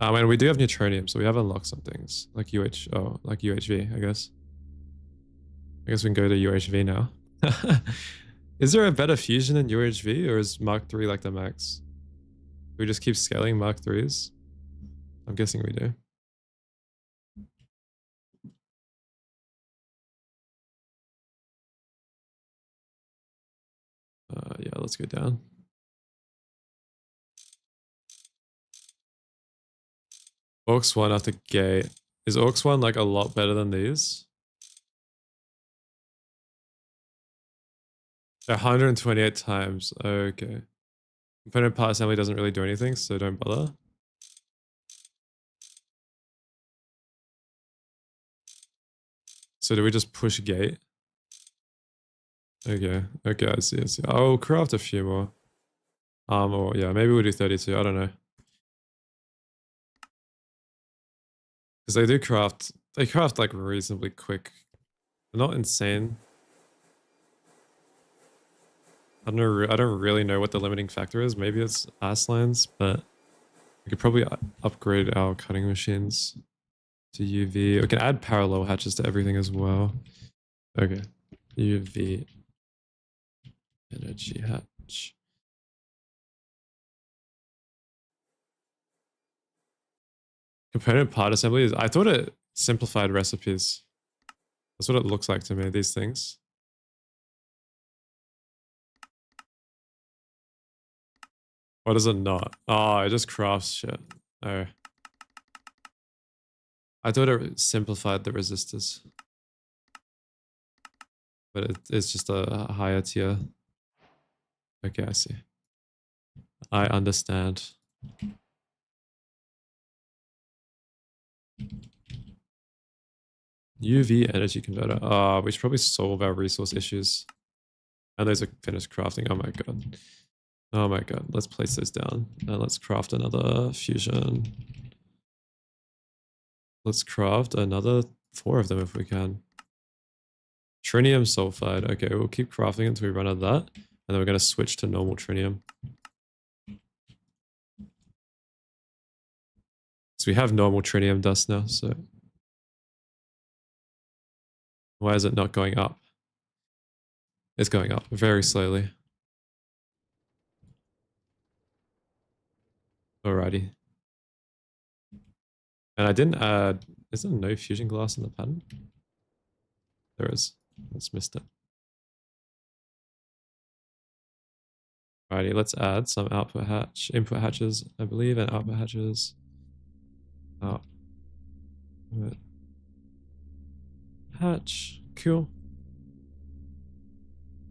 And we do have neutronium, so we have unlocked some things like like UHV, I guess. I guess we can go to UHV now. Is there a better fusion in UHV, or is Mark III like the max? Do we just keep scaling Mark IIIs? I'm guessing we do. Yeah, let's go down. Aux 1 after gate. Is Aux 1 like a lot better than these? 128 times. Okay. Component part assembly doesn't really do anything, so don't bother. So do we just push gate? Okay. Okay, I see, I see. I'll craft a few more. Or yeah, maybe we'll do 32. I don't know. Because they craft like reasonably quick. They're not insane. I don't really know what the limiting factor is. Maybe it's Aslan's, but we could probably upgrade our cutting machines to UV. We can add parallel hatches to everything as well. Okay. UV energy hatch. Component part assembly is, I thought it simplified recipes. That's what it looks like to me, these things. What is it not? Oh, it just crafts shit. Oh. I thought it simplified the resistors. But it's just a higher tier. Okay, I see. I understand. UV energy converter. We should probably solve our resource issues. And those are finished crafting. Oh my god. Oh my god. Let's place those down. And let's craft another fusion. Let's craft another 4 of them if we can. Trinium sulfide. Okay, we'll keep crafting until we run out of that. And then we're going to switch to normal trinium. So we have normal trinium dust now, so... Why is it not going up? It's going up very slowly. Alrighty. And I didn't add... Is there no fusion glass in the pattern? There is. I just missed it. Alrighty, let's add some input hatches, I believe, and output hatches. Oh. Hatch. Cool.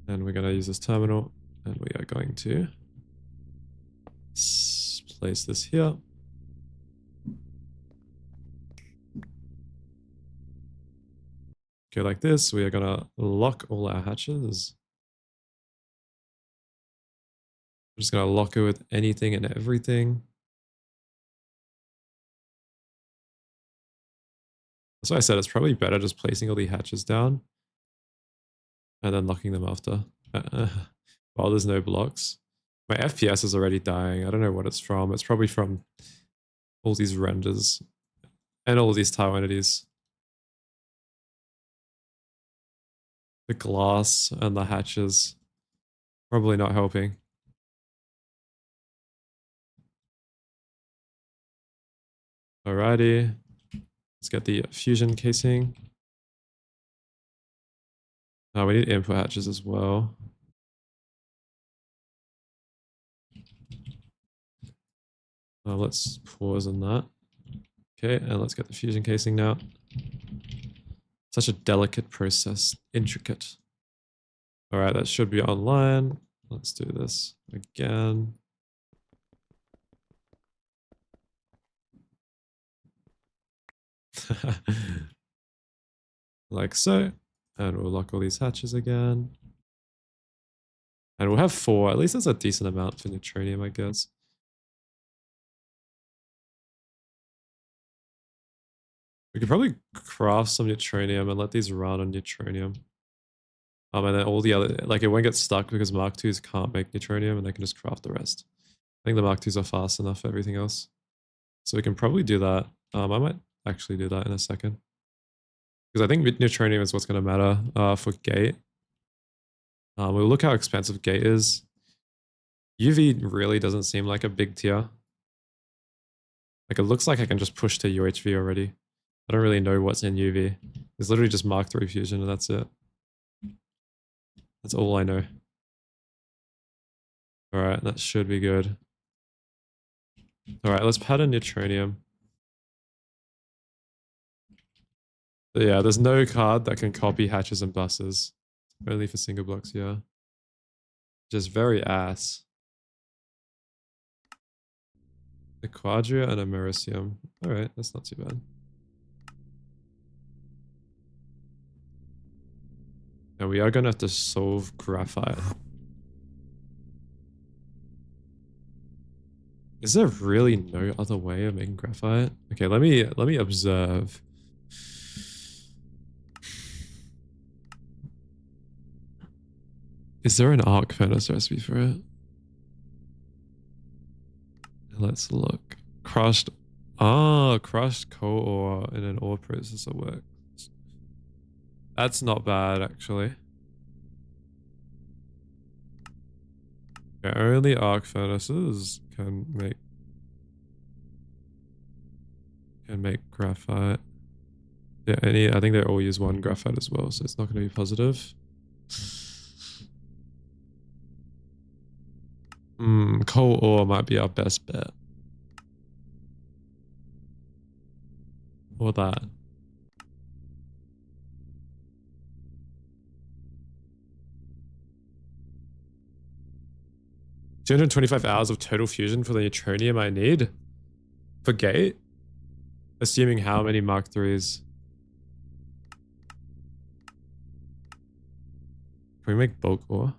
And we're going to use this terminal, and we are going to place this here. Okay, like this, we are going to lock all our hatches. I'm just going to lock it with anything and everything. That's why I said it's probably better just placing all the hatches down and then locking them after. While there's no blocks. My FPS is already dying. I don't know what it's from. It's probably from all these renders and all these tile entities. The glass and the hatches probably not helping. Alrighty. Let's get the fusion casing. We need input hatches as well. Let's pause on that. Okay, and let's get the fusion casing now. Such a delicate process, intricate. All right, that should be online. Let's do this again. Like so. And we'll lock all these hatches again. And we'll have 4. At least that's a decent amount for neutronium, I guess. We could probably craft some neutronium and let these run on neutronium. And then all the other, like it won't get stuck because Mark IIs can't make neutronium and they can just craft the rest. I think the Mark IIs are fast enough for everything else. So we can probably do that. I might actually do that in a second. Because I think neutronium is what's going to matter for gate. We'll look how expensive gate is. UV really doesn't seem like a big tier. Like it looks like I can just push to UHV already. I don't really know what's in UV. It's literally just Mark III fusion and that's it. That's all I know. Alright, that should be good. Alright, let's pattern neutronium. But yeah, there's no card that can copy hatches and buses. Only for single blocks, yeah. Just very ass. A quadria and a mericium. Alright, that's not too bad. Now we are gonna have to solve graphite. Is there really no other way of making graphite? Okay, let me observe. Is there an arc furnace recipe for it? Let's look. Crushed coal ore in an ore processor works. That's not bad actually. Okay, only arc furnaces can make graphite. Yeah, I think they all use 1 graphite as well, so it's not going to be positive. Coal ore might be our best bet. Or that. $225 of total fusion for the neutronium I need? For gate? Assuming how many Mark IIIs? Can we make bulk ore?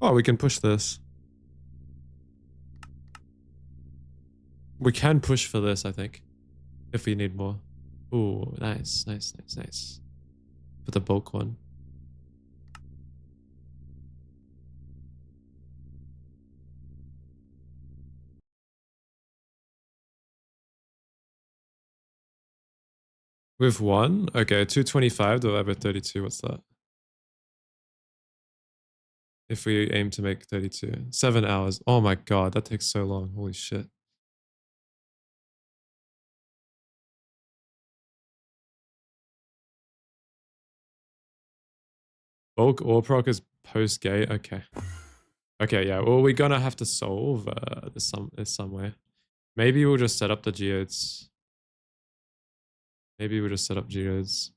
Oh, we can push this. We can push for this, I think. If we need more. Ooh, nice. For the bulk one. With 1? Okay, 225 divided by 32. What's that? If we aim to make 32. 7 hours. Oh my god, that takes so long. Holy shit. Bulk ore proc is post gate. Okay. Okay, yeah. Well, we're gonna have to solve this some way. Maybe we'll just set up the geodes. Maybe we'll just set up geodes.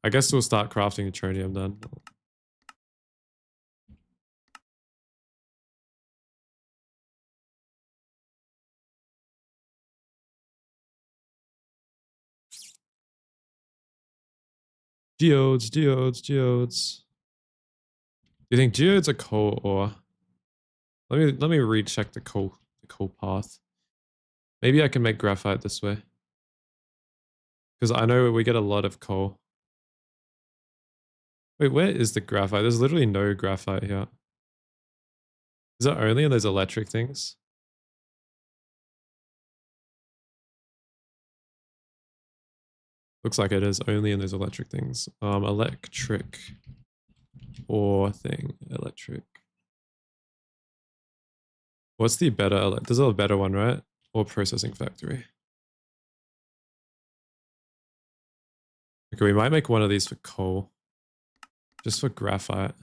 I guess we'll start crafting neutronium then. Geodes. Do you think geodes are coal or... Let me recheck the coal path. Maybe I can make graphite this way. Because I know we get a lot of coal. Wait, where is the graphite? There's literally no graphite here. Is it only in those electric things? Looks like it is only in those electric things. Electric ore thing. Electric. What's the better? There's a better one, right? Or processing factory. Okay, we might make one of these for coal. Just for graphite.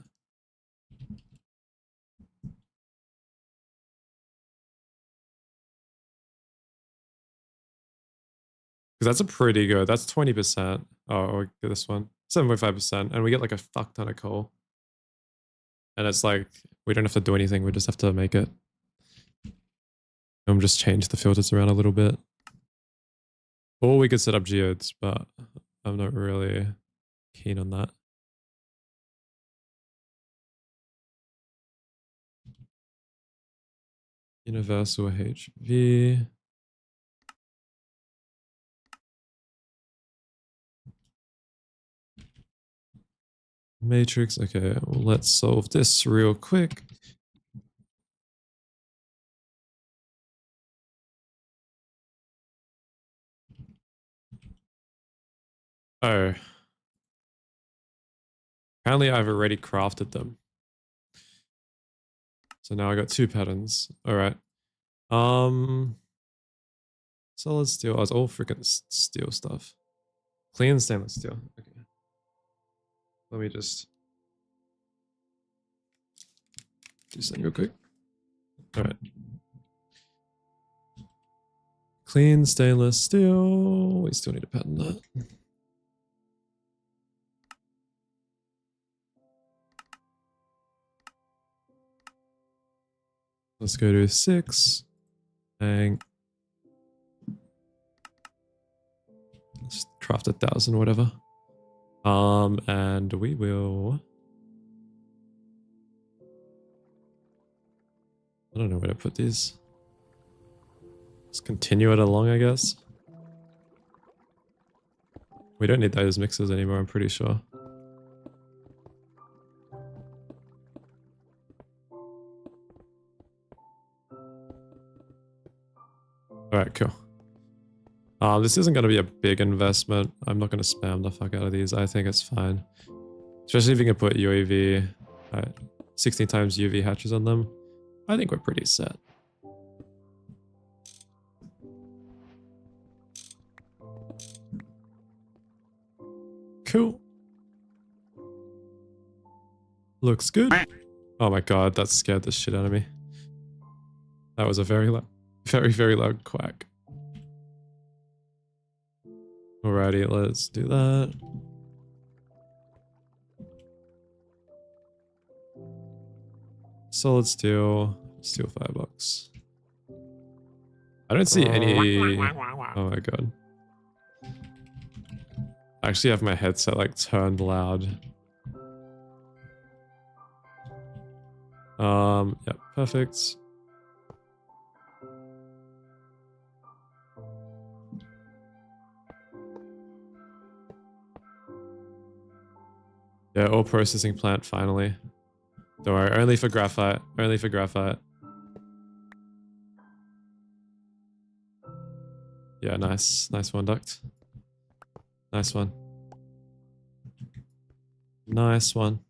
Because that's a pretty good. That's 20%. Oh, or this one. 7.5%. And we get like a fuck ton of coal. And it's like, we don't have to do anything. We just have to make it. And just change the filters around a little bit. Or we could set up geodes, but I'm not really keen on that. Universal HV. Matrix. Okay, well, let's solve this real quick. Oh. Apparently I've already crafted them. So now I got 2 patterns. All right. Solid steel. Oh, it's all freaking steel stuff. Clean stainless steel. Okay. Let me just do something real quick. All right. Clean stainless steel. We still need to pattern that. Let's go to 6. Bang. Let's craft 1,000, whatever. And we will... I don't know where to put these. Just continue it along, I guess. We don't need those mixers anymore, I'm pretty sure. Alright, cool. This isn't going to be a big investment. I'm not going to spam the fuck out of these. I think it's fine. Especially if you can put UAV, 16 times UV hatches on them. I think we're pretty set. Cool. Looks good. Oh my god, that scared the shit out of me. That was a very loud quack. Alrighty, let's do that. Solid steel, steel $5. I don't see any... Oh my god. I actually have my headset like turned loud. Yeah, perfect. Yeah, ore processing plant finally. Don't worry, only for graphite. Only for graphite. Yeah, nice. Nice one, duct. Nice one. Nice one.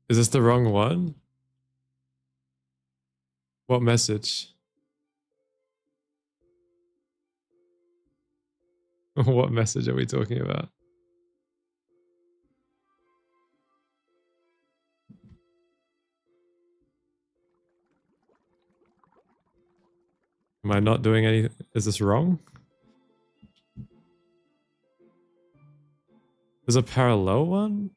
Is this the wrong one? What message? What message are we talking about? Am I not doing any? Is this wrong? There's a parallel one?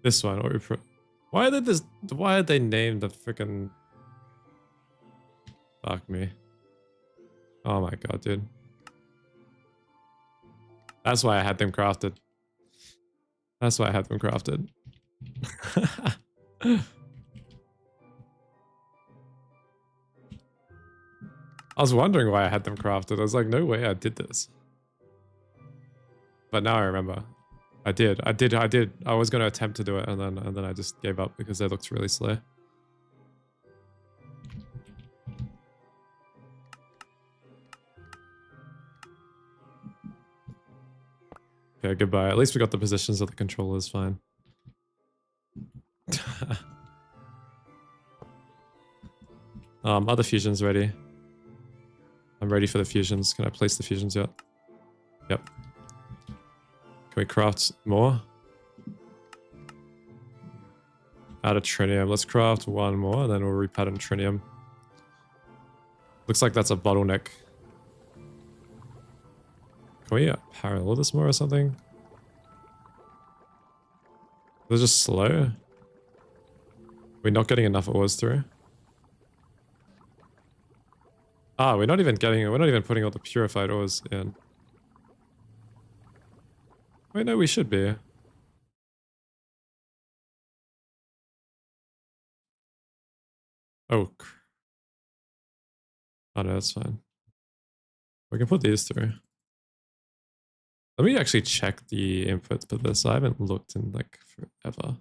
This one. Why did this? Why did they name the freaking? Fuck me. Oh my god, dude. That's why I had them crafted. That's why I had them crafted. I was wondering why I had them crafted. I was like, no way I did this. But now I remember. I did. I was going to attempt to do it and then I just gave up because they looked really slow. Okay, goodbye. At least we got the positions of the controllers fine. Other fusions ready. I'm ready for the fusions. Can I place the fusions yet? Yep. Can we craft more? Out of trinium. Let's craft one more, and then we'll repattern trinium. Looks like that's a bottleneck. Can we parallel this more or something? They're just slow. We're not getting enough ores through. Ah, we're not even putting all the purified ores in. Wait, no, we should be. Oh. Oh no, that's fine. We can put these through. Let me actually check the input for this. I haven't looked in like forever.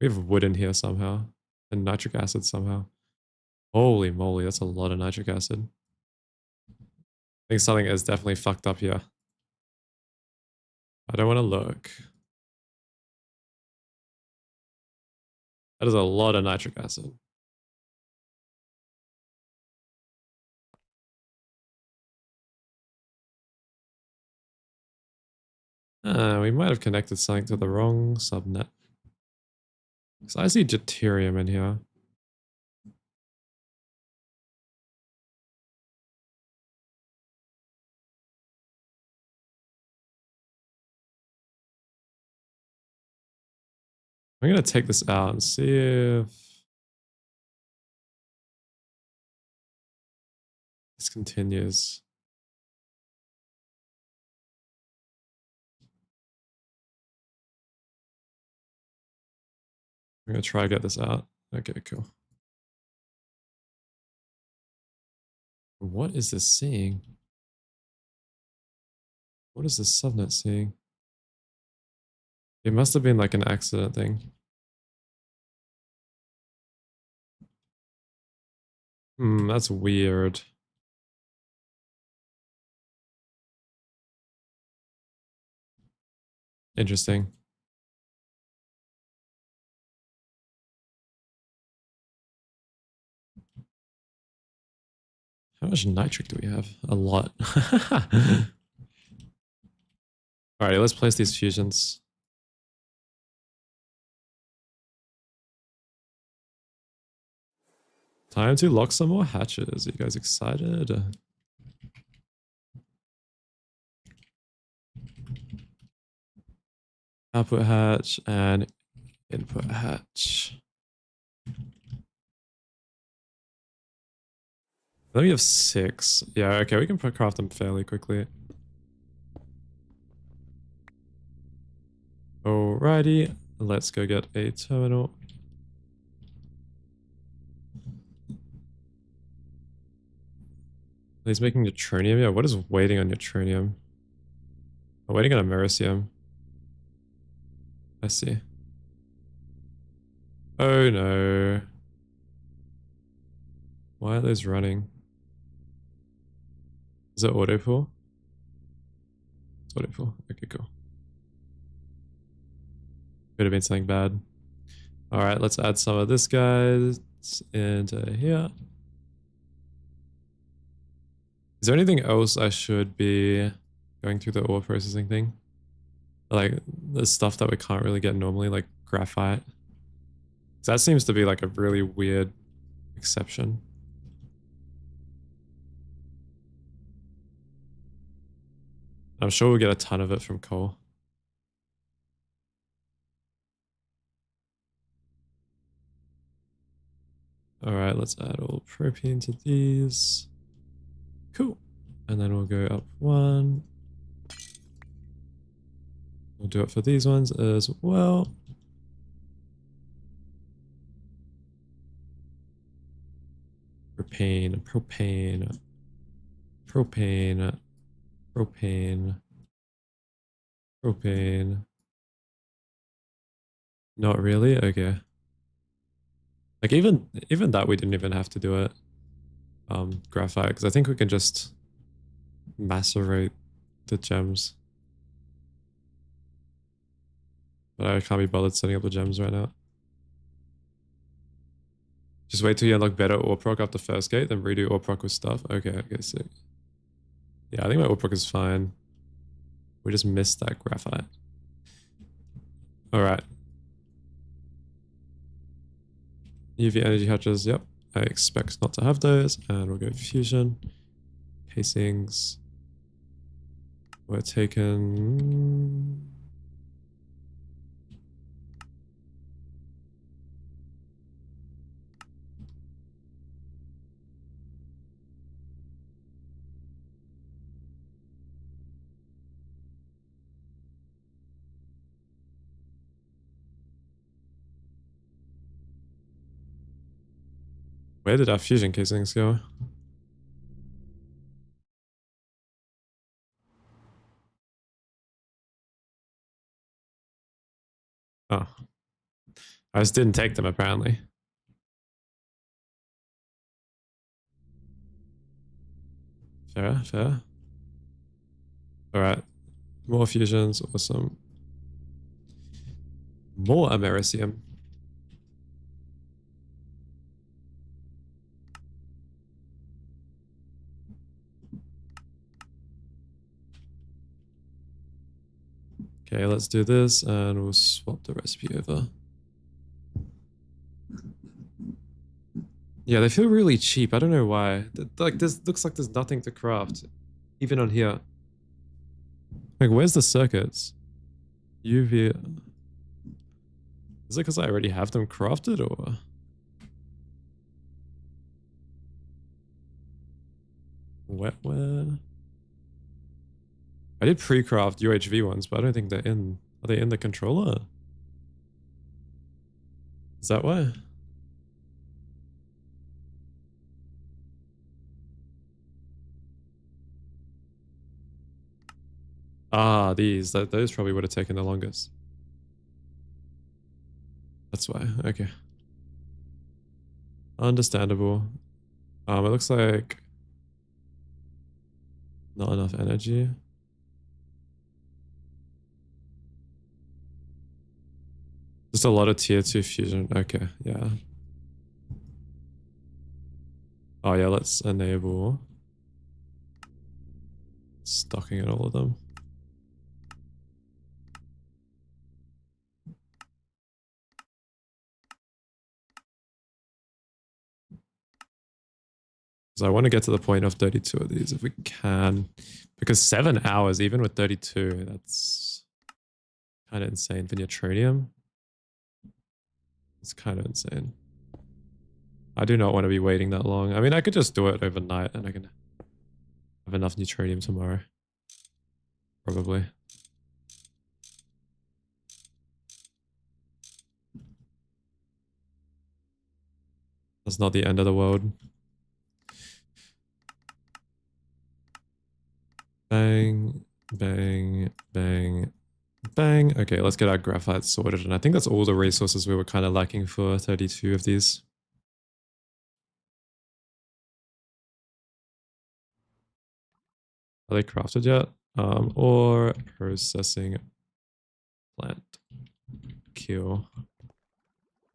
We have wood in here somehow. And nitric acid somehow. Holy moly, that's a lot of nitric acid. I think something is definitely fucked up here. I don't want to look. That is a lot of nitric acid. We might have connected something to the wrong subnet. Because I see deuterium in here. I'm going to take this out and see if this continues. I'm going to try to get this out. Okay, cool. What is this seeing? What is this subnet seeing? It must have been like an accident thing. That's weird. Interesting. How much nitric do we have? A lot. Alrighty, let's place these fusions. Time to lock some more hatches. Are you guys excited? Output hatch and input hatch. Then we have 6. Yeah, okay, we can craft them fairly quickly. Alrighty, let's go get a terminal. He's making neutronium. Yeah, what is waiting on neutronium? I'm waiting on americium. I see. Oh no. Why are those running? Is it auto pull? It's auto pull. Okay, cool. Could have been something bad. Alright, let's add some of this guys into here. Is there anything else I should be going through the ore processing thing? Like the stuff that we can't really get normally, like graphite. That seems to be like a really weird exception. I'm sure we'll get a ton of it from coal. All right, let's add all propane to these. Cool. And then we'll go up one. We'll do it for these ones as well. Propane, propane, propane, propane, propane. Not really? Okay. Like even that we didn't even have to do it. Graphite, because I think we can just macerate the gems. But I can't be bothered setting up the gems right now. Just wait till you unlock better ore proc after first gate, then redo ore proc with stuff. Okay, okay, sick. Yeah, I think my ore proc is fine. We just missed that graphite. Alright. UV energy hatches, yep. I expect not to have those. And we'll go fusion. Casings. We're taking... Where did our fusion casings go? Oh. I just didn't take them apparently. Fair, fair. Alright. More fusions, awesome. More Americium. Okay, let's do this and we'll swap the recipe over. Yeah, they feel really cheap. I don't know why. Like, this looks like there's nothing to craft. Even on here. Like, where's the circuits? UV... Is it because I already have them crafted, or...? Wetware... I did pre-craft UHV ones, but I don't think they're in... Are they in the controller? Is that why? Ah, these. Those probably would have taken the longest. That's why. Okay. Understandable. It looks like... Not enough energy. Just a lot of tier 2 fusion. Okay, yeah. Oh yeah, let's enable stocking in all of them. So I want to get to the point of 32 of these if we can. Because 7 hours, even with 32, that's kind of insane for neutronium. It's kind of insane. I do not want to be waiting that long. I mean, I could just do it overnight and I can have enough neutronium tomorrow. Probably. That's not the end of the world. Bang, bang, bang, bang. Okay, let's get our graphite sorted. And I think that's all the resources we were kind of lacking for 32 of these. Are they crafted yet? Or processing plant. Kill.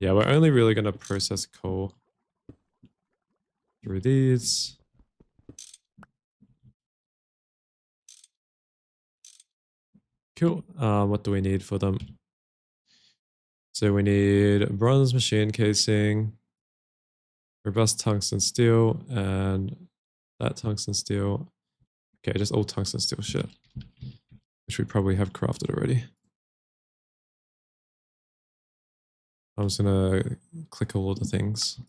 Yeah, we're only really going to process coal through these. Cool. What do we need for them? So we need bronze machine casing, robust tungsten steel, and that tungsten steel. Okay, just all tungsten steel shit, which we probably have crafted already. I'm just gonna click all of the things.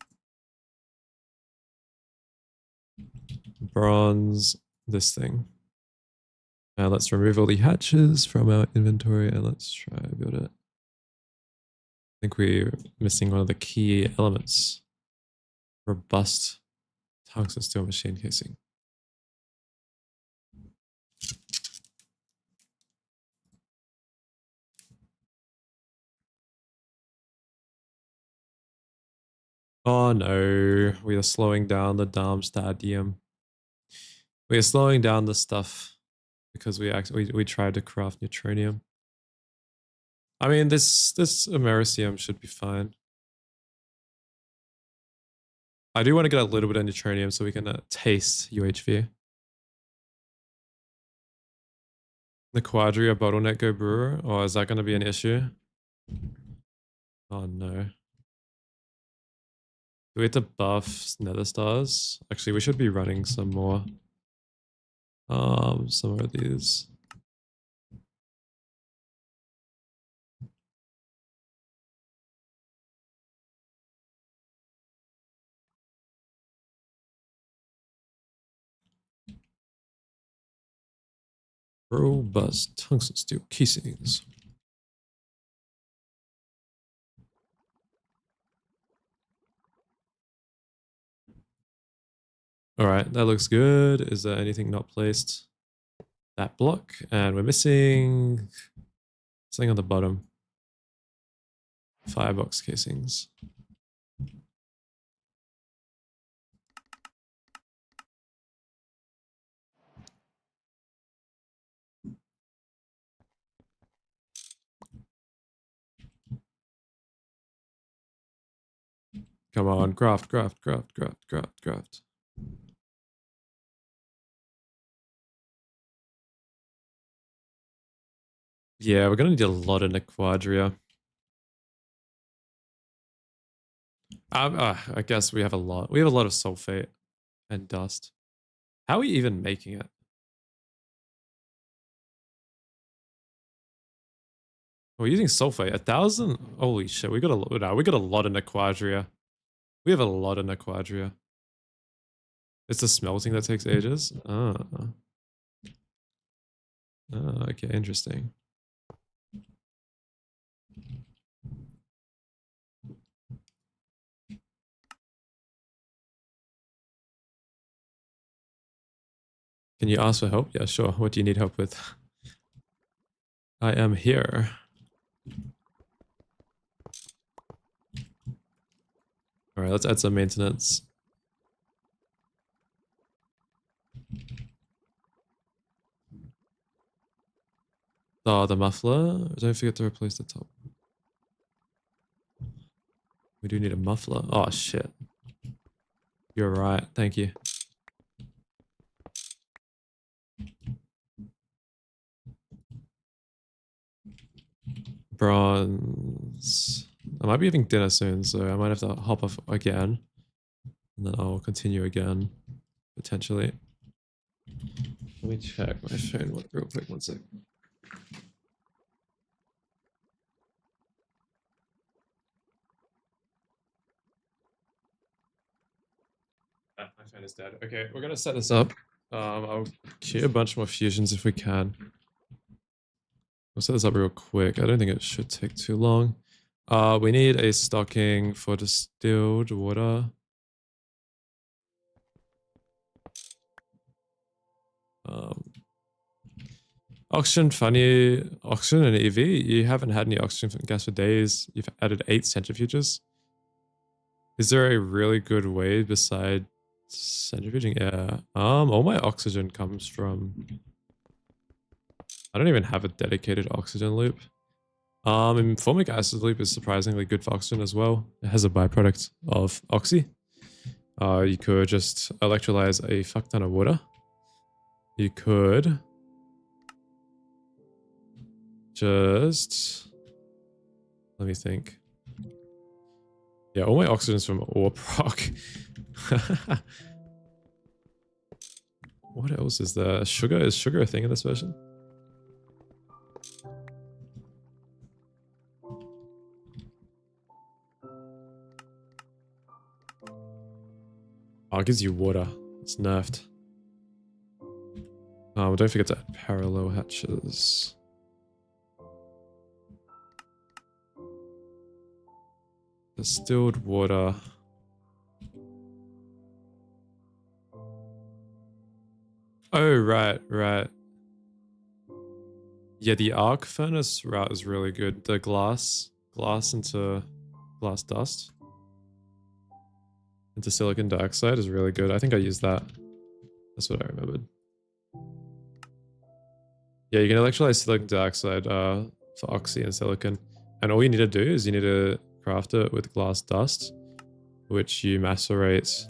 bronze this thing. Now let's remove all the hatches from our inventory and let's try and build it. I think we're missing one of the key elements. Robust tungsten steel machine casing. Oh no, we are slowing down the Darmstadium. We are slowing down the stuff because we tried to craft neutronium. I mean, this Americium should be fine. I do want to get a little bit of neutronium so we can taste UHV. The Quadria bottleneck go brewer? Or is that going to be an issue? Oh no. Do we have to buff nether stars? Actually, we should be running some more. Some of these. Robust tungsten steel casings. All right, that looks good. Is there anything not placed? That block, and we're missing something on the bottom. Firebox casings. Come on, craft. Yeah, we're gonna need a lot of Nequadria. I guess we have a lot. We have a lot of sulfate and dust. How are we even making it? We're using sulfate. 1,000? Holy shit! We got a lot of Nequadria. We have a lot of Nequadria. It's the smelting that takes ages. Okay, interesting. Can you ask for help? Yeah, sure. What do you need help with? I am here. All right, let's add some maintenance. Oh, the muffler. Don't forget to replace the top. We do need a muffler. Oh, shit. You're right. Thank you. Bronze. I might be having dinner soon, so I might have to hop off again. And then I'll continue again, potentially. Let me check my phone real quick. One sec. Ah, my phone is dead. Okay, we're gonna set this up. I'll queue a bunch more fusions if we can. We'll set this up real quick. I don't think it should take too long. We need a stocking for distilled water. Oxygen, funny. Oxygen and EV. You haven't had any oxygen gas for days. You've added 8 centrifuges. Is there a really good way beside centrifuging air? All my oxygen comes from... I don't even have a dedicated oxygen loop. And formic acid loop is surprisingly good for oxygen as well. It has a byproduct of oxy. You could just electrolyze a fuck ton of water. You could just... Let me think. Yeah, all my oxygen's from ore proc. What else is there? Sugar? Is sugar a thing in this version? Oh, it gives you water. It's nerfed. Don't forget to add parallel hatches. Distilled water. Oh, right. Yeah, the arc furnace route is really good. The glass into glass dust into silicon dioxide is really good. I think I used that. That's what I remembered. Yeah, you can electrolyze silicon dioxide for oxy and silicon. And all you need to do is you need to craft it with glass dust, which you macerate.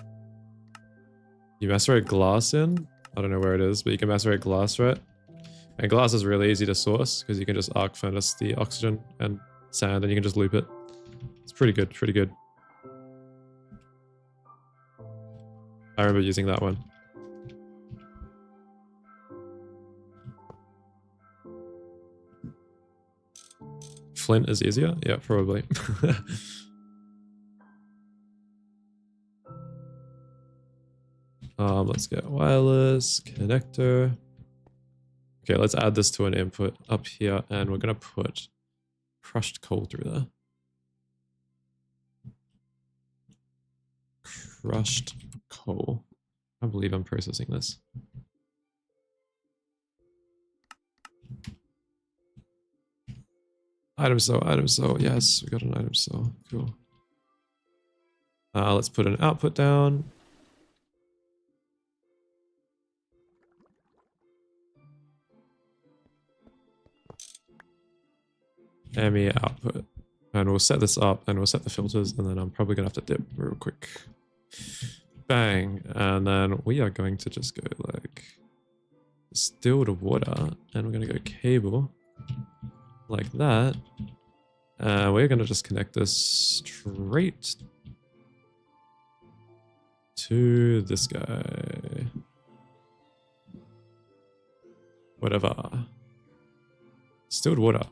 You macerate glass in. I don't know where it is, but you can macerate glass, right? And glass is really easy to source because you can just arc furnace the oxygen and sand and you can just loop it. It's pretty good, pretty good. I remember using that one. Flint is easier? Yeah, probably. Let's get wireless, connector. Okay, let's add this to an input up here and we're gonna put crushed coal through there. Crushed coal. I believe I'm processing this. Item cell. Yes, we got an item cell. Cool. Let's put an output down. ME output. And we'll set this up and we'll set the filters and then I'm probably gonna have to dip real quick. Bang. And then we are going to just go like distilled water and we're gonna go cable like that. And we're gonna just connect this straight to this guy. Whatever. Distilled water.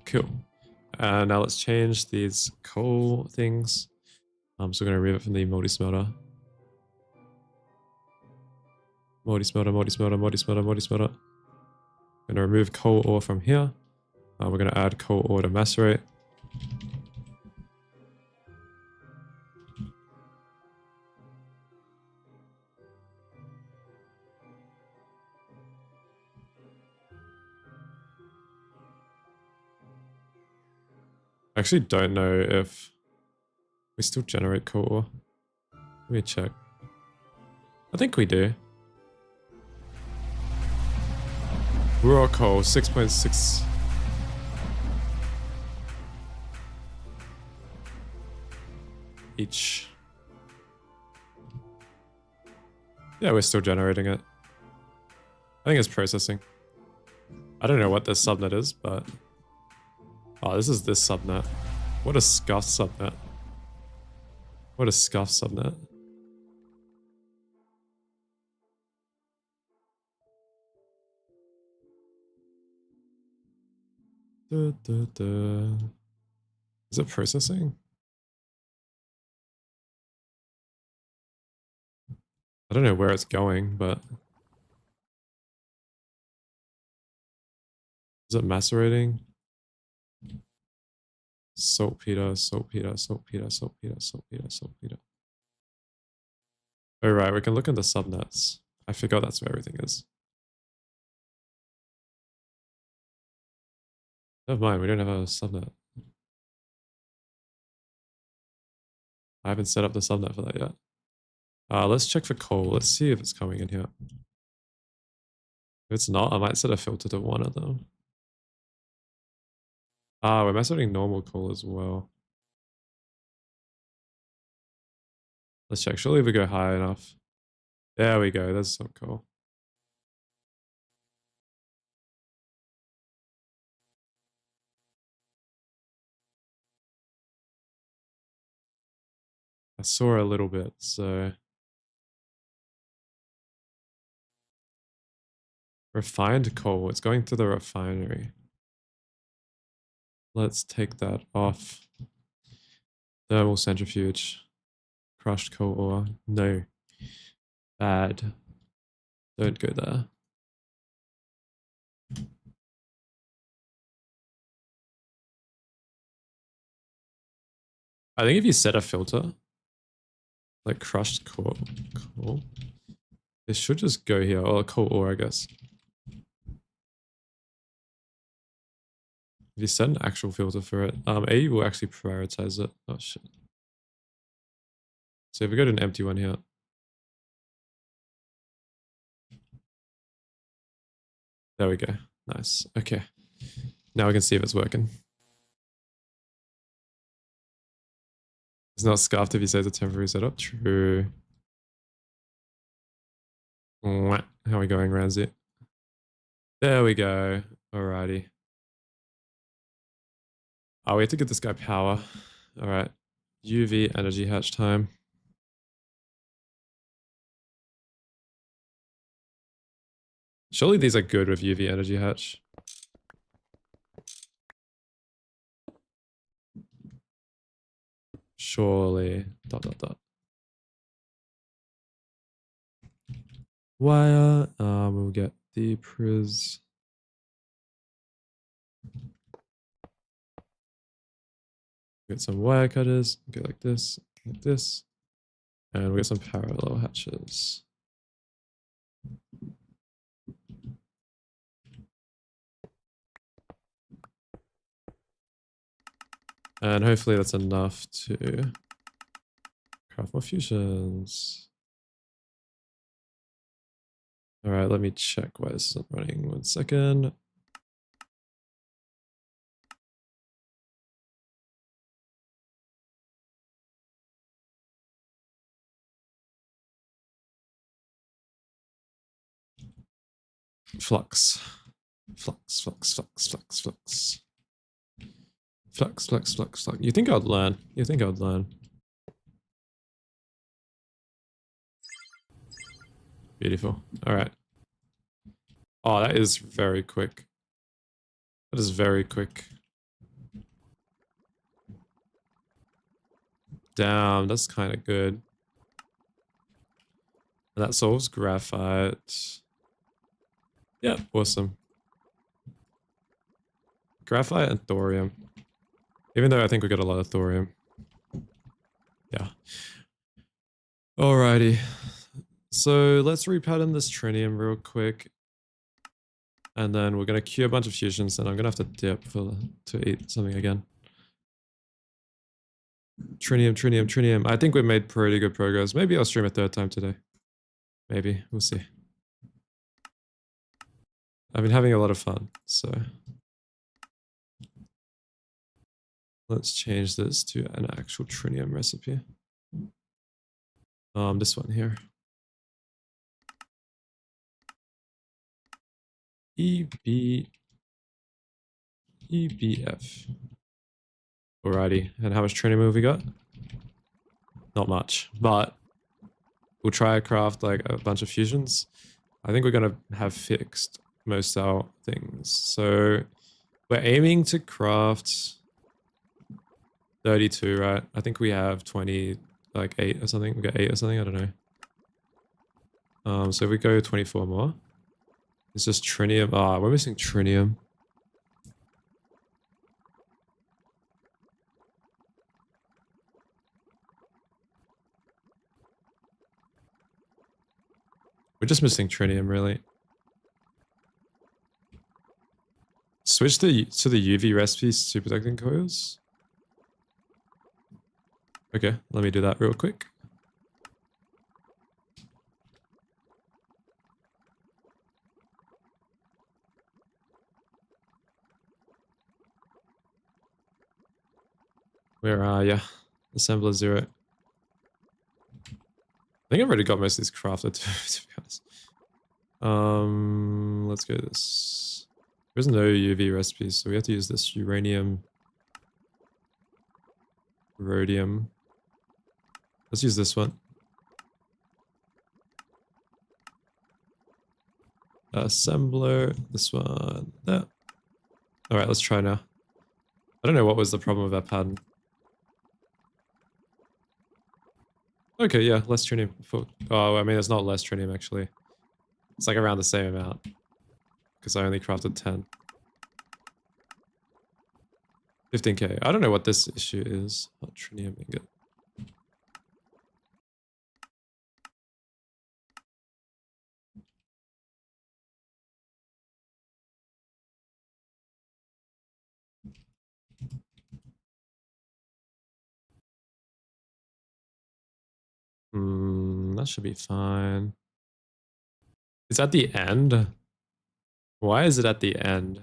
Cool. Now let's change these coal things. So we're going to remove it from the multi-smelter. Multi-smelter. Going to remove coal ore from here. We're going to add coal ore to macerate. I actually don't know if we still generate coal ore. Let me check. I think we do. Raw coal, 6.6. Each. Yeah, we're still generating it. I think it's processing. I don't know what this subnet is, but... Oh, this is this subnet. What a scuff subnet. What a scuff subnet. Is it processing? I don't know where it's going, but... Is it macerating? Saltpeter. Oh right, we can look in the subnets. I forgot that's where everything is. Never mind, we don't have a subnet. I haven't set up the subnet for that yet. Let's check for coal. Let's see if it's coming in here. If it's not, I might set a filter to one of them. We're macerating normal coal as well. Let's check. Surely if we go high enough. There we go. There's some coal. I saw a little bit, so... Refined coal. It's going to the refinery. Let's take that off. Thermal centrifuge. Crushed coal ore. No. Bad. Don't go there. I think if you set a filter, like crushed coal, it should just go here, or coal ore, I guess. If you set an actual filter for it, A will actually prioritize it. Oh shit. So if we go to an empty one here, there we go. Nice. Okay. Now we can see if it's working. It's not scuffed if you say it's a temporary setup. True. How are we going, Ramsey? There we go. Alrighty. Oh, we have to get this guy power. Alright. UV energy hatch time. Surely these are good with UV energy hatch. Surely. ... Wire. We'll get the pris. Get some wire cutters. Go like this, and we get some parallel hatches. And hopefully that's enough to craft more fusions. All right, let me check why this isn't running. 1 second. Flux. Flux, flux, flux, flux, flux. Flux, flux, flux, flux. You think I'd learn. You think I'd learn. Beautiful. All right. Oh, that is very quick. That is very quick. Damn, that's kind of good. And that solves graphite. Yeah, awesome. Graphite and thorium. Even though I think we got a lot of thorium. Yeah. Alrighty. So let's repattern this trinium real quick. And then we're going to queue a bunch of fusions, and I'm going to have to dip to eat something again. Trinium, trinium, trinium. I think we made pretty good progress. Maybe I'll stream a third time today. Maybe. We'll see. I've been having a lot of fun, so... Let's change this to an actual trinium recipe. This one here. EBF. Alrighty, and how much trinium have we got? Not much, but we'll try to craft like a bunch of fusions. I think we're gonna have fixed most of our things. So we're aiming to craft 32, right? I think we have 20, like 8 or something. We got 8 or something, I don't know. So if we go 24 more. It's just trinium. Ah, we're missing trinium. We're just missing trinium, really. Switch to the UV recipes superconducting coils. Okay, let me do that real quick. Where are ya? Assembler 0. I think I've already got most of these crafted, to be honest. Let's go this. There's no UV recipes, so we have to use this uranium. Rhodium. Let's use this one. Assembler, this one, that. Alright, let's try now. I don't know what was the problem with that pattern. Okay, yeah, less trinium. Oh, I mean, it's not less trinium, actually. It's like around the same amount. Because I only crafted 10. 15k. I don't know what this issue is. Neutronium ingot. That should be fine. It's at the end. Why is it at the end?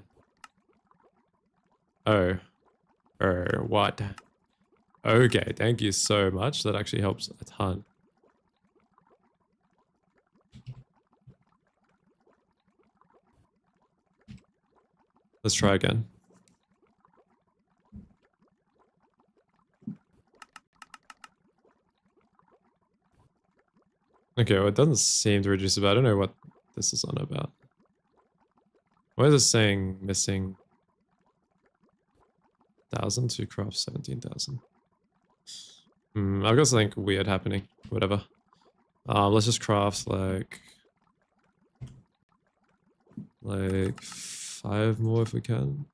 Oh. What? Okay, thank you so much. That actually helps a ton. Let's try again. Okay, well, it doesn't seem to reduce it, but I don't know what this is on about. Why is it saying missing 1,000 to craft 17,000? I've got something weird happening. Whatever. Let's just craft like 5 more if we can.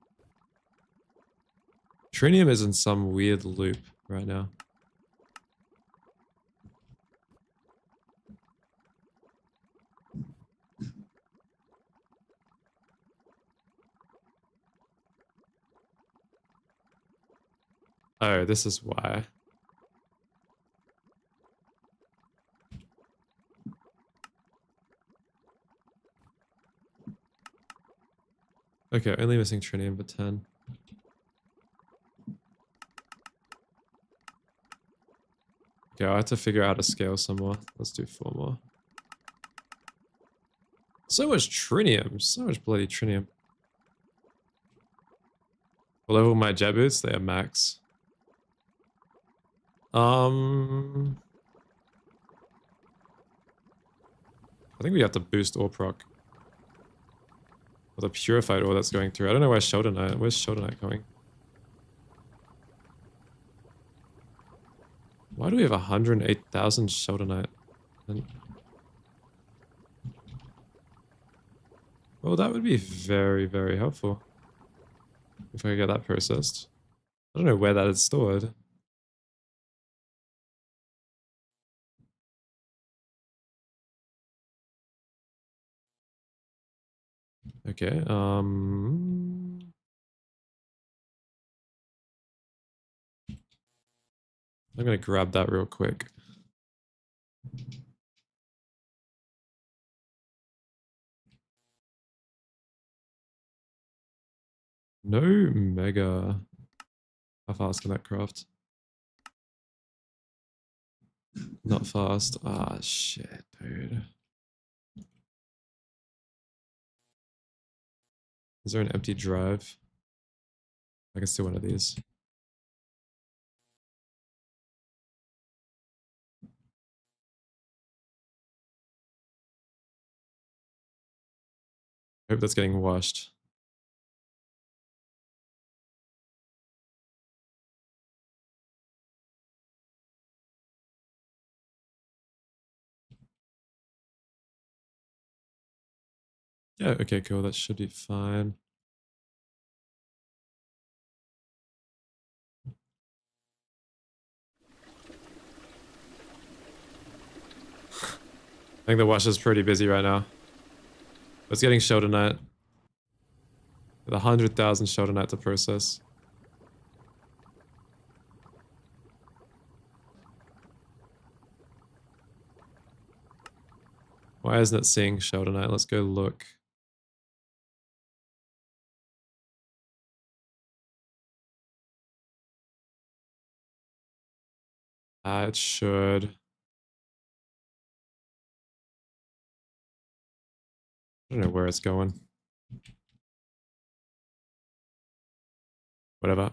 Neutronium is in some weird loop right now. Oh, this is why. Okay, only missing trinium but 10. Okay, I have to figure out how to scale some more. Let's do 4 more. So much trinium. So much bloody trinium. I'll level my jet boots, they are max. I think we have to boost ore proc. Or the purified ore that's going through. I don't know where's Sheldonite. Where's Sheldonite going? Why do we have 108,000 Sheldonite? Well, that would be very, very helpful. If I could get that processed. I don't know where that is stored. Okay, I'm gonna grab that real quick. No mega. How fast can that craft? Not fast. Ah, shit, dude. Is there an empty drive? I can steal one of these. I hope that's getting washed. Yeah, okay, cool. That should be fine. I think the washer's pretty busy right now. It's getting Sheldonite. With 100,000 Sheldonite to process. Why isn't it seeing Sheldonite? Let's go look. It should. I don't know where it's going. Whatever.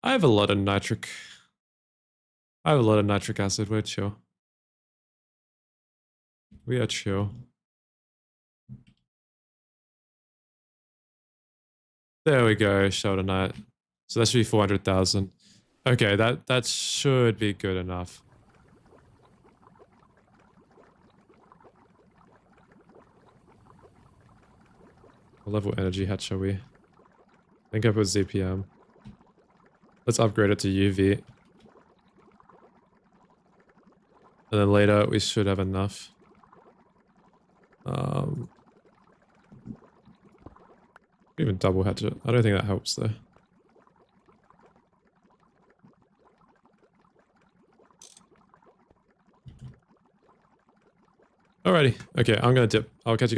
I have a lot of nitric. I have a lot of nitric acid. We're chill. We are chill. There we go, Sheldonite. So that should be 400,000. Okay, that should be good enough. What level energy hatch shall we? I think I put ZPM. Let's upgrade it to UV. And then later we should have enough. Even double hatch it. I don't think that helps though. Alrighty. Okay, I'm gonna dip. I'll catch you.